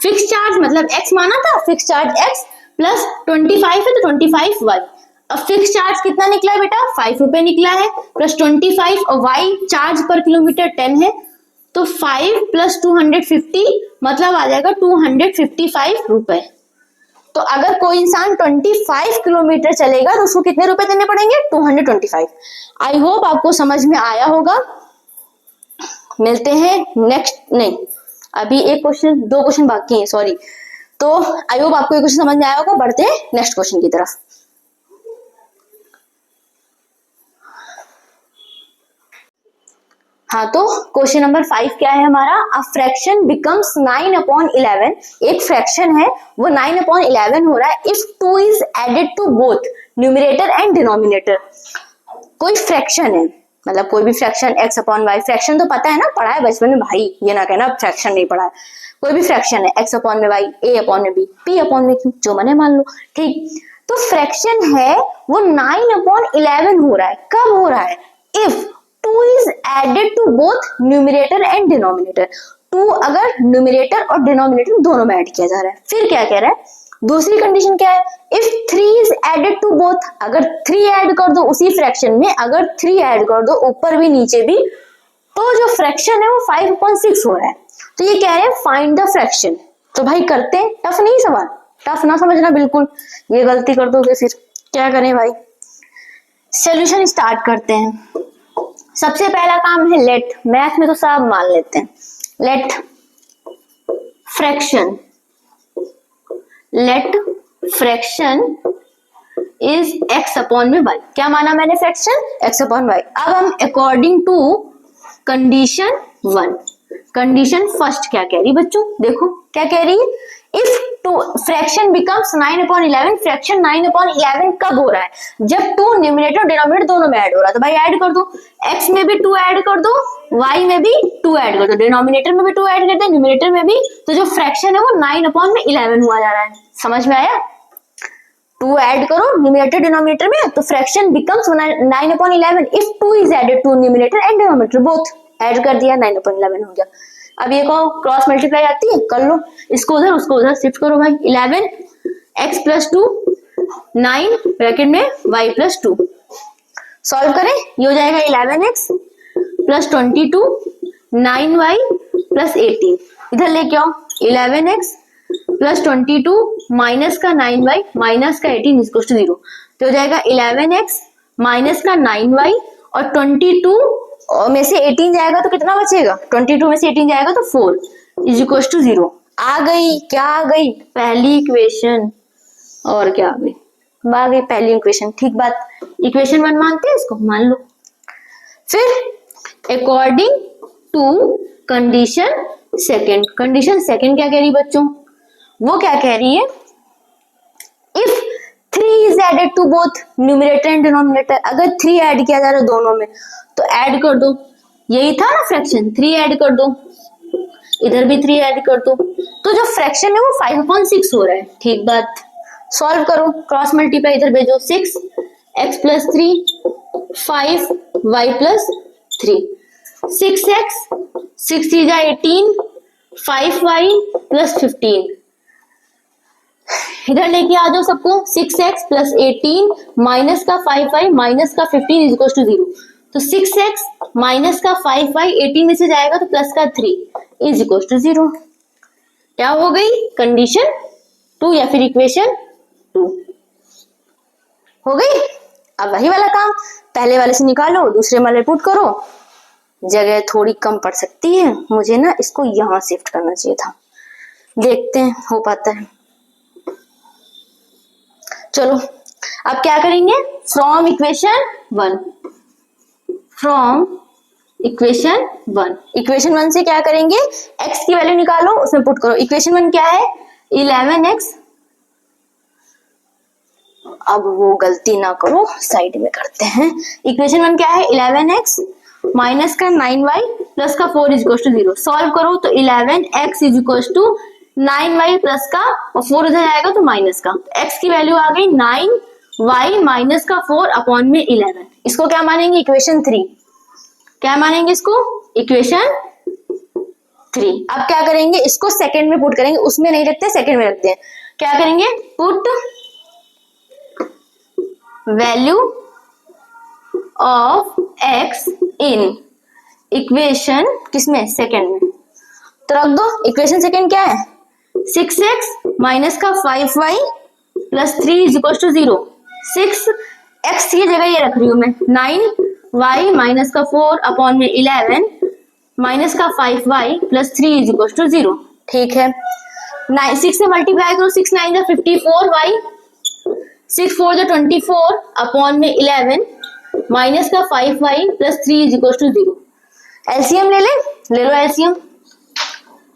फिक्स चार्ज मतलब x माना था, फिक्स चार्ज x प्लस 25 है तो 25y। अब फिक्स चार्ज कितना निकला है बेटा 5 रुपए निकला है, प्लस 25 और y चार्ज पर किलोमीटर 10 है, तो 5 प्लस 250 मतलब आ जाएगा 255 रुपए। तो अगर कोई इंसान 25 किलोमीटर चलेगा तो उसको कितने रुपए देने पड़ेंगे 225। आई होप आपको समझ में आया होगा। मिलते हैं नेक्स्ट, नहीं अभी एक क्वेश्चन, 2 क्वेश्चन बाकी हैं, सॉरी। तो आई होप आपको ये क्वेश्चन समझ में आया होगा। बढ़ते हैं नेक्स्ट क्वेश्चन की तरफ। हाँ, तो क्वेश्चन नंबर 5 क्या है हमारा, अ फ्रैक्शन बिकम्स 9/11। एक फ्रैक्शन है वो 9/11 हो रहा है if 2 is added to both numerator and denominator. कोई फ्रैक्शन है, मतलब कोई भी फ्रैक्शन x/y, फ्रैक्शन तो पता है ना, पढ़ा है बचपन में भाई, ये ना कहना फ्रैक्शन नहीं पढ़ा है। कोई भी फ्रैक्शन है x/y, a/b, p/q, जो मैंने मान लो, ठीक। तो फ्रैक्शन है वो 9/11 हो रहा है, कब हो रहा है, if 2 is added to both numerator and denominator। 2 अगर न्यूमरेटर और डिनोमिनेटर दोनों में ऐड किया जा रहा है। फिर क्या कह रहा है, दूसरी कंडीशन क्या है, if 3 is added to both, अगर 3 ऐड कर दो उसी फ्रैक्शन में, अगर 3 ऐड कर दो ऊपर भी नीचे भी, तो जो फ्रैक्शन है वो 5/6 हो रहा है। तो ये कह रहे हैं फाइंड द फ्रैक्शन। तो भाई करते हैं, टफ नहीं सवाल, टफ ना समझना बिल्कुल, ये गलती कर दोगे फिर क्या करें भाई। सोल्यूशन स्टार्ट करते हैं। सबसे पहला काम है लेट, मैथ में तो सब मान लेते हैं, let fraction, let fraction is x/y। क्या माना मैंने फ्रैक्शन x/y। अब हम according to condition 1, condition first क्या कह रही बच्चों, देखो क्या कह रही है, इफ फ्रैक्शन बिकम्स 9/11, फ्रैक्शन 9/11 कब हो रहा है, जब 2 न्यूमरेटर डिनोमिनेटर दोनों में ऐड हो रहा है। तो भाई ऐड कर दो, x में भी 2 ऐड कर दो, y में भी 2 ऐड कर दो, डिनोमिनेटर में भी 2 ऐड कर दो, न्यूमरेटर में भी, तो जो फ्रैक्शन है वो 9/11 हुआ जा रहा है। समझ में आया, 2 ऐड करो न्यूमरेटर डिनोमिनेटर में, तो fraction becomes 9/11 if 2 is added to numerator and denominator both, add कर दिया 9/11 हो गया। अब ये को क्रॉस मल्टीप्लाई आती है, कर लो, इसको उधर उसको उधर शिफ्ट करो भाई। 11 x प्लस 2 9 ब्रैकेट में y प्लस 2, सॉल्व करें, ये हो जाएगा 11x प्लस 22 9y प्लस 18, इधर लेके आओ 11x प्लस 22 माइनस का 9y माइनस का 18 इज इक्वल टू 0, तो हो जाएगा 11x माइनस का 9y और 22 में से 18 जाएगा तो कितना बचेगा, 22 में से 18 जाएगा तो 4 इज इक्वल टू 0। आ गई, क्या आ गई, पहली इक्वेशन, और क्या आ गई, आ गई पहली इक्वेशन। ठीक बात, इक्वेशन 1 मानते हैं इसको, मान लो। फिर according to condition second, condition second क्या कह रही बच्चों, वो क्या कह रही है, if 3 is added to both numerator and denominator, अगर 3 ऐड किया जा रहा है दोनों में तो ऐड कर दो, यही था ना फ्रैक्शन, 3 ऐड कर दो, इधर भी 3 ऐड कर दो, तो जो फ्रैक्शन है वो 5/6 हो रहा है। ठीक बात, सॉल्व करो, क्रॉस मल्टीप्लाई इधर भेजो, 6 x plus 3 5 y plus 3, 6x 6 3 जा 18 5y प्लस 15, इधर लेके आ जाओ सबको, 6x प्लस 18 माइनस का 5y माइनस का 15 इज इक्वल टू 0, तो 6x माइनस का 5y 18 में से जाएगा तो प्लस का 3 इज इक्वल टू 0। क्या हो गई, कंडीशन 2 या फिर इक्वेशन 2 हो गई। अब वही वाला काम पहले वाले से निकालो, दूसरे वाले पुट करो, जगह थोड़ी कम पड़ सकती है, मुझे ना इसको यहां शिफ्ट करना चाहिए था, देखते हैं हो पाता है। चलो अब क्या करेंगे, from equation 1, from equation 1, equation 1 से क्या करेंगे, x की वैल्यू निकालो, उसमें पुट करो। इक्वेशन 1 क्या है, 11x, अब वो गलती ना करो, साइड में करते हैं। इक्वेशन 1 क्या है, 11x माइनस का 9y प्लस का 4 इज इक्वल टू 0, सॉल्व करो तो 11x is equal to 9y plus का और 4 उधर आएगा तो माइनस का, x की वैल्यू आ गई 9y माइनस का 4 अपॉन में 11, इसको क्या मानेंगे, इक्वेशन 3, क्या मानेंगे इसको, इक्वेशन 3। अब क्या करेंगे, इसको सेकंड में पुट करेंगे, उसमें नहीं रखते सेकंड में रखते हैं, क्या करेंगे, put value of x in equation किसमें, सेकंड में, तो रख दो, इक्वेशन सेकंड क्या है, 6x माइनस का 5y plus 3 is equal to 0, 6x की जगह ये रख रही हूं मैं, 9y माइनस का 4 अपॉन में 11 माइनस का 5y plus 3 is equal to 0। ठीक है, 6 से मल्टीप्लाई करो, 6 9 जा 54y, 6 4 जा 24 अपॉन में 11 माइनस का 5y plus 3 is equal to 0। LCM ले लो एलसीएम,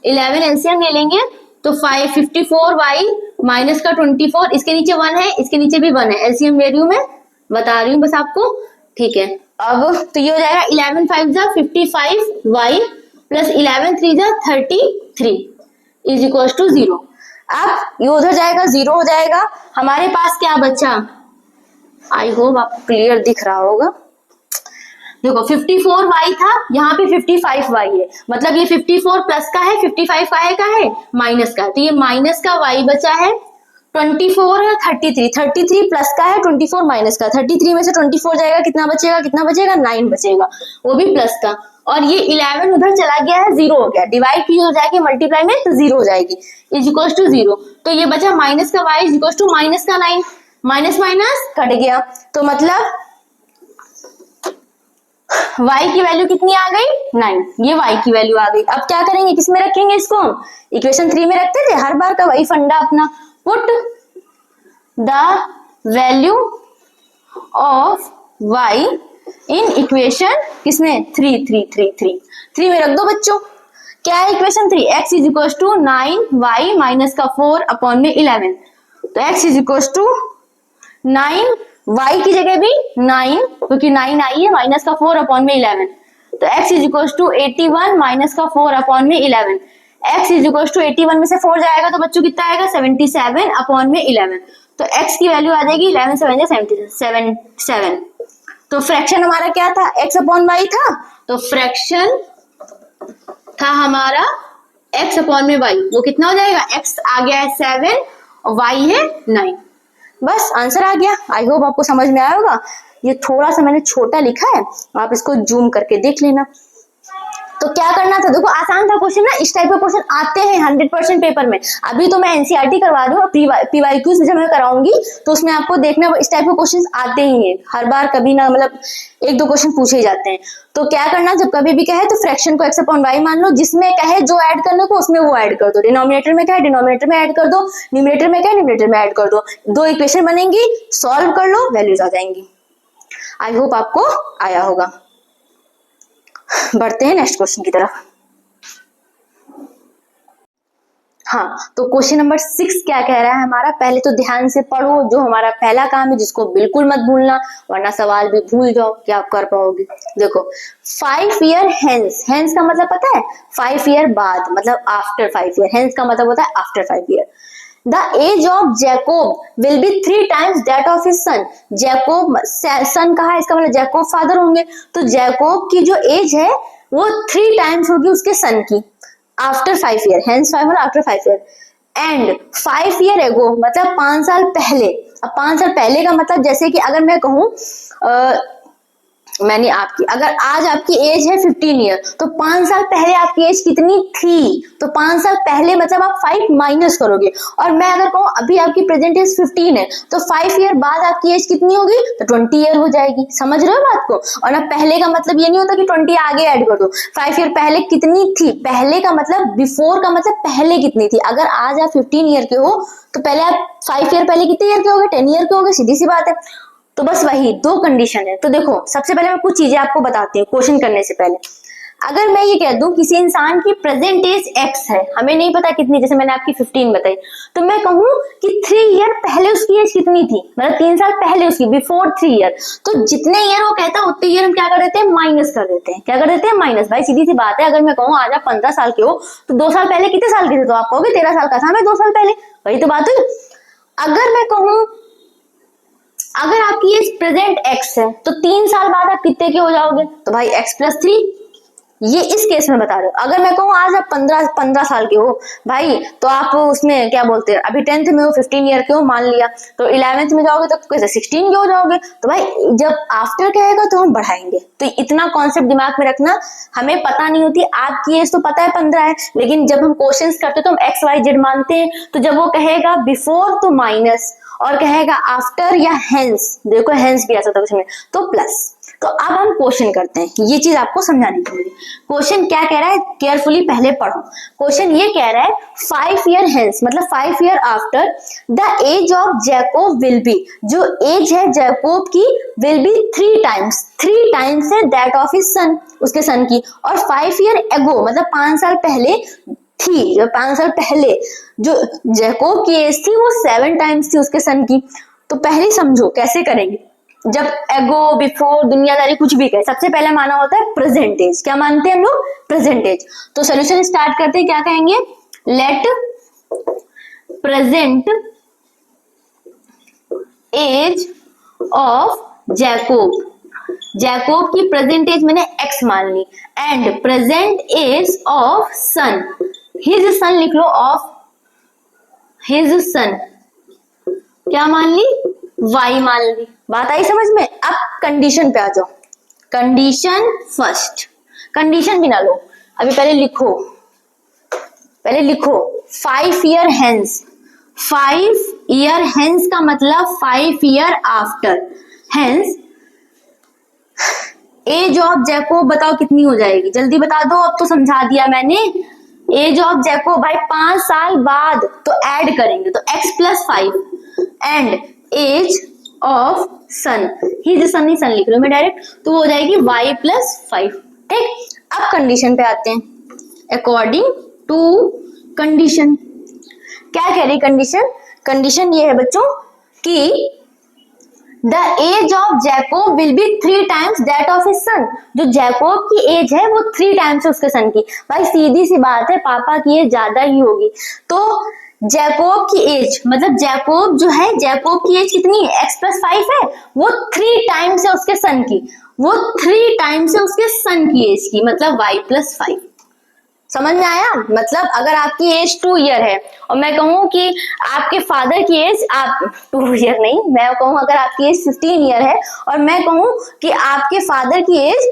11 एलसीएम ले लेंगे तो 54y माइनस का 24, इसके नीचे 1 है, इसके नीचे भी 1 है, एलसीएम ले रही हूं मैं, बता रही हूँ बस आपको। ठीक है, अब तो ये हो जाएगा 11 5 जा 55y प्लस 11 3 जा 33 इज इक्वल टू 0। अब ये उधर जाएगा 0 हो जाएगा, हमारे पास क्या बचा, आई होप आपको क्लियर दिख रहा होगा, देखो 54y था, यहाँ पे 55y है, मतलब ये 54 प्लस का है, 55 का है माइनस का, तो ये माइनस का y बचा है, 24 है 33 प्लस का है, 24 माइनस का, 33 में से 24 जाएगा, कितना बचेगा 9 बचेगा, वो भी प्लस का, और ये 11 उधर चला गया है, 0 हो गया, डिवाइड की हो जाएगी मल्टीप्लाई में तो 0 हो जाएगी, इज इक्वल टू 0, तो ये बचा माइनस का y is equal to minus का 9, माइनस माइनस कट गया, तो मतलब y की वैल्यू कितनी आ गई, 9, ये y की वैल्यू आ गई। अब क्या करेंगे, किसमें रखेंगे इसको, इक्वेशन 3 में रखते थे, हर बार का वही फंडा अपना, put the value of y in equation किसमें 3 में रख दो बच्चों। क्या है equation 3, x is equal to 9y minus का 4 अपॉन में 11, तो x is equal to 9, y की जगह भी 9 क्योंकि 9 आई है, माइनस का 4 अपॉन में 11, तो x is equal to 81 minus का 4 अपॉन में 11, x इज इक्वल टू 81 में से 4 जाएगा तो बच्चों कितना आएगा 77 अपॉन में 11, तो x की वैल्यू आ जाएगी 11 7 77। तो फ्रैक्शन हमारा क्या था, x अपॉन y था, तो फ्रैक्शन था हमारा x अपॉन में y, वो कितना हो जाएगा, x आ गया है 7 और y है 9। बस आंसर आ गया। आई होप आपको समझ में आया होगा। ये थोड़ा सा मैंने छोटा लिखा है, आप इसको जूम करके देख लेना। तो क्या करना था, देखो आसान था क्वेश्चन ना, इस टाइप के क्वेश्चन आते हैं 100% पेपर में। अभी तो मैं एनसीईआरटी करवा रही हूँ, पीवाईक्यूज जब मैं कराऊंगी तो उसमें आपको देखना इस टाइप के क्वेश्चन आते ही हैं हर बार, कभी ना मतलब 1-2 क्वेश्चन पूछे जाते हैं। तो क्या करना, जब कभी भी कहे तो फ्रैक्शन को x अपॉन वाई मान लो, जिसमें कहे जो ऐड करने को उसमें वो ऐड कर दो, डिनोमिनेटर में कहे डिनोमिनेटर में ऐड कर दो, न्यूमरेटर में कहे न्यूमरेटर में ऐड कर दो, 2 इक्वेशन बनेंगी, सॉल्व कर लो, वैल्यूज आ जाएंगी। आई होप आपको आया होगा। बढ़ते हैं नेक्स्ट क्वेश्चन की तरफ। हाँ, तो क्वेश्चन नंबर 6 क्या कह रहा है हमारा, पहले तो ध्यान से पढ़ो, जो हमारा पहला काम है जिसको बिल्कुल मत भूलना, वरना सवाल भी भूल जाओ कि आप कर पाओगे। देखो 5 ईयर हेंस, हेंस का मतलब पता है 5 ईयर बाद, मतलब आफ्टर 5 ईयर, हेंस का मतलब होता है after 5 year. The age of Jacob will be 3 times that of his son. Jacob son कहा है, इसका मतलब जैकोब फादर होंगे, तो जैकोब की जो एज है वो 3 times होगी उसके सन की आफ्टर 5 ईयर, हेंस 5 मतलब आफ्टर 5 ईयर। एंड 5 ईयर एगो मतलब 5 साल पहले। अब 5 साल पहले का मतलब जैसे कि अगर मैं कहूँ मैंने आपकी, अगर आज आपकी एज है 15 ईयर, तो 5 साल पहले आपकी एज कितनी थी, तो 5 साल पहले मतलब आप 5 माइनस करोगे। और मैं अगर कहूँ अभी आपकी प्रेजेंट एज 15 है, तो 5 ईयर बाद आपकी एज कितनी होगी, तो 20 ईयर हो जाएगी। समझ रहे हो बात को। और ना पहले का मतलब ये नहीं होता कि 20 आगे ऐड कर दो, 5 ईयर पहले कितनी थी, पहले का मतलब बिफोर का मतलब पहले कितनी थी। अगर आज आप 15 ईयर के हो तो पहले आप 5 ईयर पहले कितने ईयर के होगे, 10 ईयर के होगे, सीधी सी बात है। तो बस वही 2 कंडीशन है। तो देखो सबसे पहले मैं कुछ चीजें आपको बताती हूँ क्वेश्चन करने से पहले। अगर मैं ये कह दूं किसी इंसान की प्रेजेंट एज x है, हमें नहीं पता कितनी, जैसे मैंने आपकी 15 बताई, तो मैं कहूँ कि 3 ईयर पहले उसकी एज कितनी थी, मतलब 3 साल पहले उसकी, बिफोर 3 ईयर, तो जितने ईयर वो कहता है उतने ईयर हम क्या कर देते हैं, माइनस कर देते हैं। क्या कर देते हैं, माइनस। भाई सीधी सी बात है, अगर मैं कहूँ आज आप 15 साल के हो तो 2 साल पहले कितने साल के थे, तो आप कहोगे 13 साल का था मैं 2 साल पहले, वही तो बात है। अगर मैं कहूँ अगर आपकी एज प्रेजेंट x है तो 3 साल बाद आप कितने के हो जाओगे, तो भाई x + 3, ये इस केस में बता रहे हो। अगर मैं कहूँ आज आप 15 साल के हो भाई, तो आप उसमें क्या बोलते हैं, अभी 10th में हो, 15 ईयर के हो मान लिया, तो 11th में जाओगे तो कैसे 16 के हो जाओगे। तो भाई जब आफ्टर कहेगा तो हम बढ़ाएंगे। तो इतना कॉन्सेप्ट दिमाग में रखना। हमें पता नहीं होती, आपकी एज तो पता है 15 है, लेकिन जब हम क्वेश्चंस करते तो हम XYZ मानते हैं। तो जब वो कहेगा बिफोर तो माइनस, और कहेगा आफ्टर या हेंस, देखो हेंस भी आ सकता है उसमें, तो प्लस। तो अब हम क्वेश्चन करते हैं, ये चीज आपको समझानी चाहिए। क्वेश्चन क्या कह रहा है, केयरफुली पहले पढ़ो। क्वेश्चन ये कह रहा है 5 ईयर हेंस मतलब 5 year after the age of Jacob will be, जो एज है जैकोब की विल बी 3 टाइम्स है दैट ऑफ हिज सन, उसके सन की। और 5 ईयर एगो मतलब 5 साल पहले थी, जो 5 साल पहले जो जैकोब की एज थी वो 7 टाइम्स थी उसके सन की। तो पहले समझो कैसे करेंगे। जब एगो बिफोर दुनियादारी कुछ भी कहे, सबसे पहले माना होता है प्रेजेंट एज। क्या मानते हैं हम लोग, प्रेजेंट एज। तो सोल्यूशन स्टार्ट करते हैं, क्या कहेंगे, let present age of Jacob, Jacob की प्रेजेंट एज मैंने x मान ली, and present age of son, his son लिख लो, ऑफ हिज सन क्या मान ली, y मान ली। बात आई समझ में। अब कंडीशन पे आ जाओ। कंडीशन फर्स्ट, कंडीशन भी ना लो, अभी पहले लिखो 5 ईयर हेंस। 5 ईयर हेंस का मतलब 5 year after, hence age of Jacob बताओ कितनी हो जाएगी, जल्दी बता दो। अब तो समझा दिया मैंने। एज ऑफ जैकोब भाई 5 साल बाद, तो ऐड करेंगे तो x + 5 and age of son, his son नहीं सन लिख लो मैं डायरेक्ट, तो वो हो जाएगी y + 5। ठीक, अब कंडीशन पे आते हैं। अकॉर्डिंग टू कंडीशन, क्या कह रही कंडीशन, कंडीशन ये है बच्चों कि the age of Jacob will be 3 times that of his son, जो जैकोब की एज है वो 3 टाइम्स है उसके सन की। भाई सीधी सी बात है, पापा की एज ज्यादा ही होगी, तो जैकोब की एज मतलब जैकोब जो है, जैकोब की एज कितनी है, x + 5 है, वो 3 टाइम्स है उसके सन की, वो 3 टाइम्स है उसके सन की एज की, मतलब y + 5। समझ में आया? मतलब अगर आपकी एज 2 ईयर है और मैं कहूँ कि आपके फादर की एज, आप 2 ईयर नहीं, मैं कहूँ अगर आपकी एज 15 ईयर है और मैं कहूँ कि आपके फादर की एज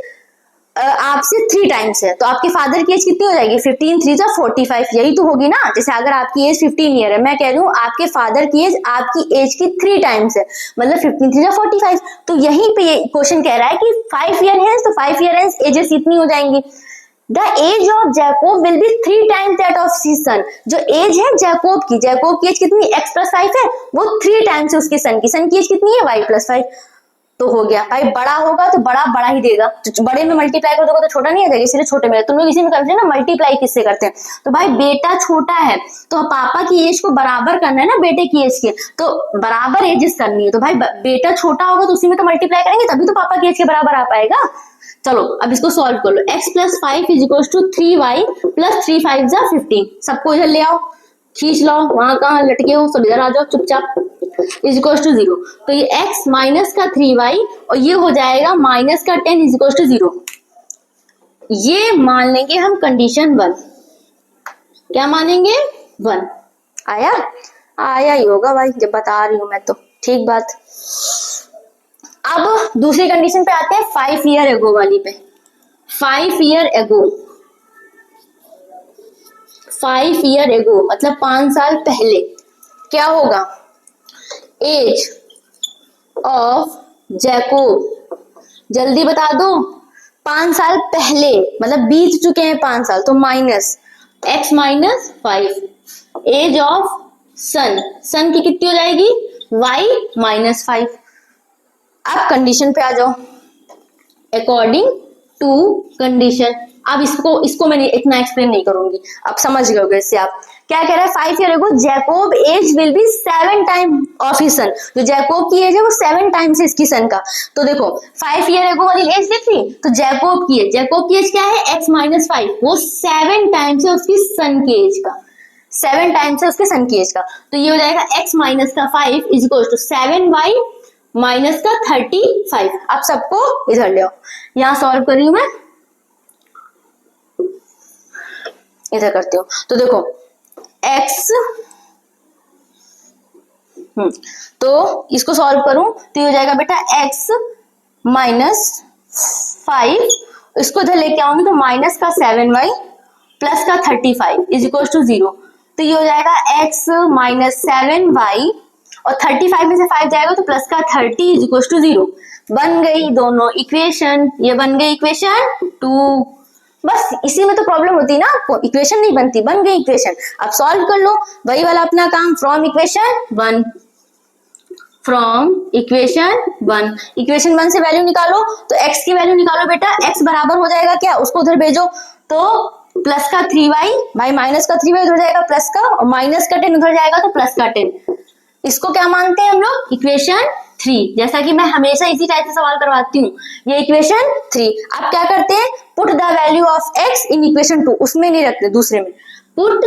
आपसे 3 टाइम्स है, तो आपके फादर की एज कितनी हो जाएगी? 15 3 जा 45, यही तो होगी ना। जैसे अगर आपकी एज 15 ईयर है, मैं कह रही हूँ आपके फादर की एज आपकी एज की 3 टाइम्स है, मतलब 15 3 जा 45। तो यहीं पे ये क्वेश्चन कह रहा है कि 5 ईयर है तो 5 ईयर है एजेस इतनी हो जाएंगी। The age of Jacob will be 3 times that of his son. जो एज है जैकोब की एज कितनी? x + 5 है, वो 3 टाइम्स है उसके सन की एज कितनी है? y + 5। तो हो गया भाई, बड़ा होगा तो बड़ा ही देगा, तो बड़े में मल्टीप्लाई कर दोगे तो छोटा नहीं आ जाएगा, इसलिए छोटे में। तुम लोग इसी में करते हैं ना, मल्टीप्लाई किससे करते हैं? तो भाई बेटा छोटा है तो पापा की एज को बराबर करना है ना बेटे की एज के, तो बराबर एजेस करनी है। तो भाई बेटा छोटा होगा तो उसी में तो मल्टीप्लाई करेंगे, तभी तो पापा की एज के बराबर आ पाएगा। चलो अब इसको सॉल्व कर लो। x + 5 = 3y + 3 5 जा 15। सबको इधर ले आओ, खींच लो, वहां कहाँ लटके हो सब इधर आ जाओ चुपचाप। = 0। तो ये x माइनस का 3y और ये हो जाएगा माइनस का 10 = 0। ये मान लेंगे हम कंडीशन 1। क्या मानेंगे? 1। आया ही होगा भाई, जब बता रही हूं मैं तो। ठीक बात। अब दूसरी कंडीशन पे आते हैं, 5 ईयर एगो वाली पे। 5 ईयर एगो, 5 ईयर एगो मतलब 5 साल पहले क्या होगा? एज ऑफ जैकोब, जल्दी बता दो। 5 साल पहले मतलब बीत चुके हैं 5 साल, तो माइनस x - 5। एज ऑफ सन की कितनी हो जाएगी? y - 5। अब कंडीशन पे आ जाओ, अकॉर्डिंग टू कंडीशन। अब इसको मैं इतना एक्सप्लेन नहीं करूंगी, अब समझ गए इससे आप। क्या कह रहा है? 5 year ago Jacob age will be 7 time of his son. जो जैकोब की एज है वो 7 टाइम्स है इसकी सन का। तो देखो 5 ईयर एगो वाली एज देखी, तो जैकोब की एज क्या है? x - 5, वो 7 टाइम्स है उसकी सन की एज का, 7 टाइम्स है उसके सन की एज का। तो ये हो जाएगा x - 5 = 7y - 35। आप सबको इधर ले आओ, यहां सॉल्व कर रही हूं मैं, इधर करती हूँ। तो देखो x, तो इसको सॉल्व करूं तो ये हो जाएगा बेटा x - 5, इसको इधर लेके आऊंगी तो माइनस का 7y प्लस का 35 = 0। तो ये हो जाएगा x - 7y और 35 में से 5 जाएगा तो प्लस का 30 = 0। बन गई दोनों इक्वेशन, ये बन गई इक्वेशन 2। बस इसी में तो प्रॉब्लम होती है ना आपको, इक्वेशन नहीं बनती, बन गई इक्वेशन। अब सॉल्व कर लो, वही वाला अपना काम, फ्रॉम इक्वेशन 1। इक्वेशन 1 से वैल्यू निकालो, तो x की वैल्यू निकालो बेटा। x बराबर हो जाएगा क्या? उसको उधर भेजो, तो प्लस का 3y, भाई माइनस का 3y उधर जाएगा प्लस का, और माइनस का 10 उधर जाएगा तो प्लस का 10। इसको क्या मानते हैं हम लोग? इक्वेशन 3। जैसा कि मैं हमेशा इसी टाइप से सवाल करवाती हूँ, ये इक्वेशन 3। आप क्या करते हैं? Put the value of x in equation 2, उसमें नहीं रखते, दूसरे में। Put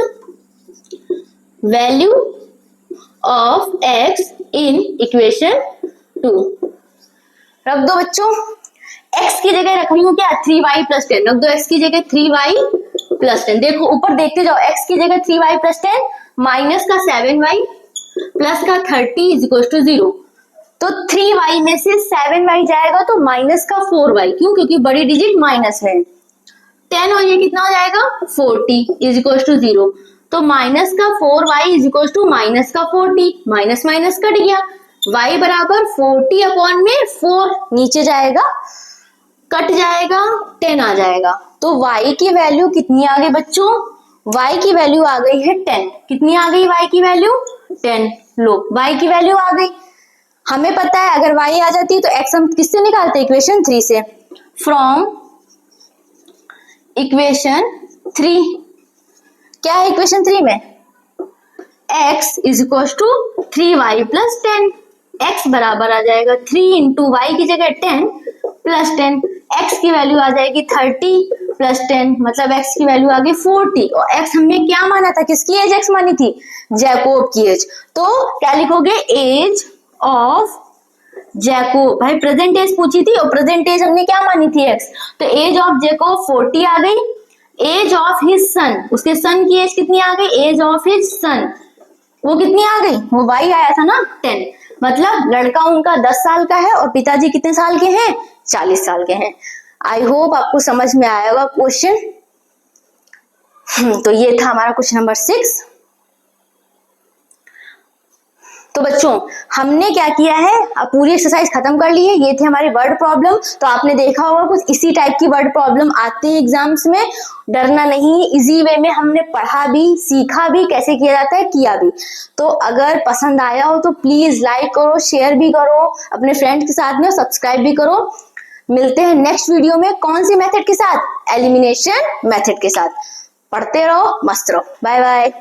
value of x in equation 2 रख दो बच्चों। x की जगह रख रही हूँ क्या? 3y + 10 रख दो, x की जगह 3y + 10। देखो ऊपर देखते जाओ, x की जगह 3y + 10 माइनस का 7y प्लस का 30 = 0। तो 3y में से 7y जाएगा तो माइनस का 4y, क्यों? क्योंकि बड़ी डिजिट माइनस है। 10 और ये कितना हो जाएगा? 40 = 0। तो माइनस का 4y = माइनस का 40, माइनस माइनस कट गया, y बराबर 40/4 नीचे जाएगा, कट जाएगा, 10 आ जाएगा। तो y की वैल्यू कितनी आ गई बच्चों? y की वैल्यू आ गई है 10। कितनी आ गई y की वैल्यू? 10। लो y की वैल्यू आ गई। हमें पता है अगर y आ जाती है तो x हम किससे निकालते? इक्वेशन 3 से। फ्रॉम इक्वेशन 3, क्या है इक्वेशन 3 में? x = 3y + 10। x बराबर आ जाएगा 3 × y की जगह 10 + 10। x की वैल्यू आ जाएगी 30 + 10, मतलब x की वैल्यू आ गई 40। और x हमने क्या माना था? किसकी एज x मानी थी? जैकोब की एज। तो क्या लिखोगे? Age of Jacob. भाई प्रेजेंट एज पूछी थी और प्रेजेंट एज हमने क्या मानी थी? x। तो एज ऑफ जैकोब 40 आ गई, एज ऑफ हिज सन, उसके सन की एज कितनी आ गई, एज ऑफ हिज सन वो कितनी आ गई, वो वाई आया था ना 10, मतलब लड़का उनका 10 साल का है और पिताजी कितने साल के हैं, 40 साल के हैं। आई होप आपको समझ में आया होगा क्वेश्चन। तो ये था हमारा क्वेश्चन नंबर 6। तो बच्चों हमने क्या किया है, अब पूरी एक्सरसाइज खत्म कर ली है। ये थे हमारे वर्ड प्रॉब्लम। तो आपने देखा होगा कुछ इसी टाइप की वर्ड प्रॉब्लम आते हैं एग्जाम्स में। डरना नहीं, इजी वे में हमने पढ़ा भी, सीखा भी कैसे किया जाता है, किया भी। तो अगर पसंद आया हो तो प्लीज लाइक करो, शेयर भी करो अपने फ्रेंड के साथ में, सब्सक्राइब भी करो। मिलते हैं नेक्स्ट वीडियो में कौन सी मेथड के साथ, एलिमिनेशन मेथड के साथ। पढ़ते रहो, मस्त रहो। Bye bye.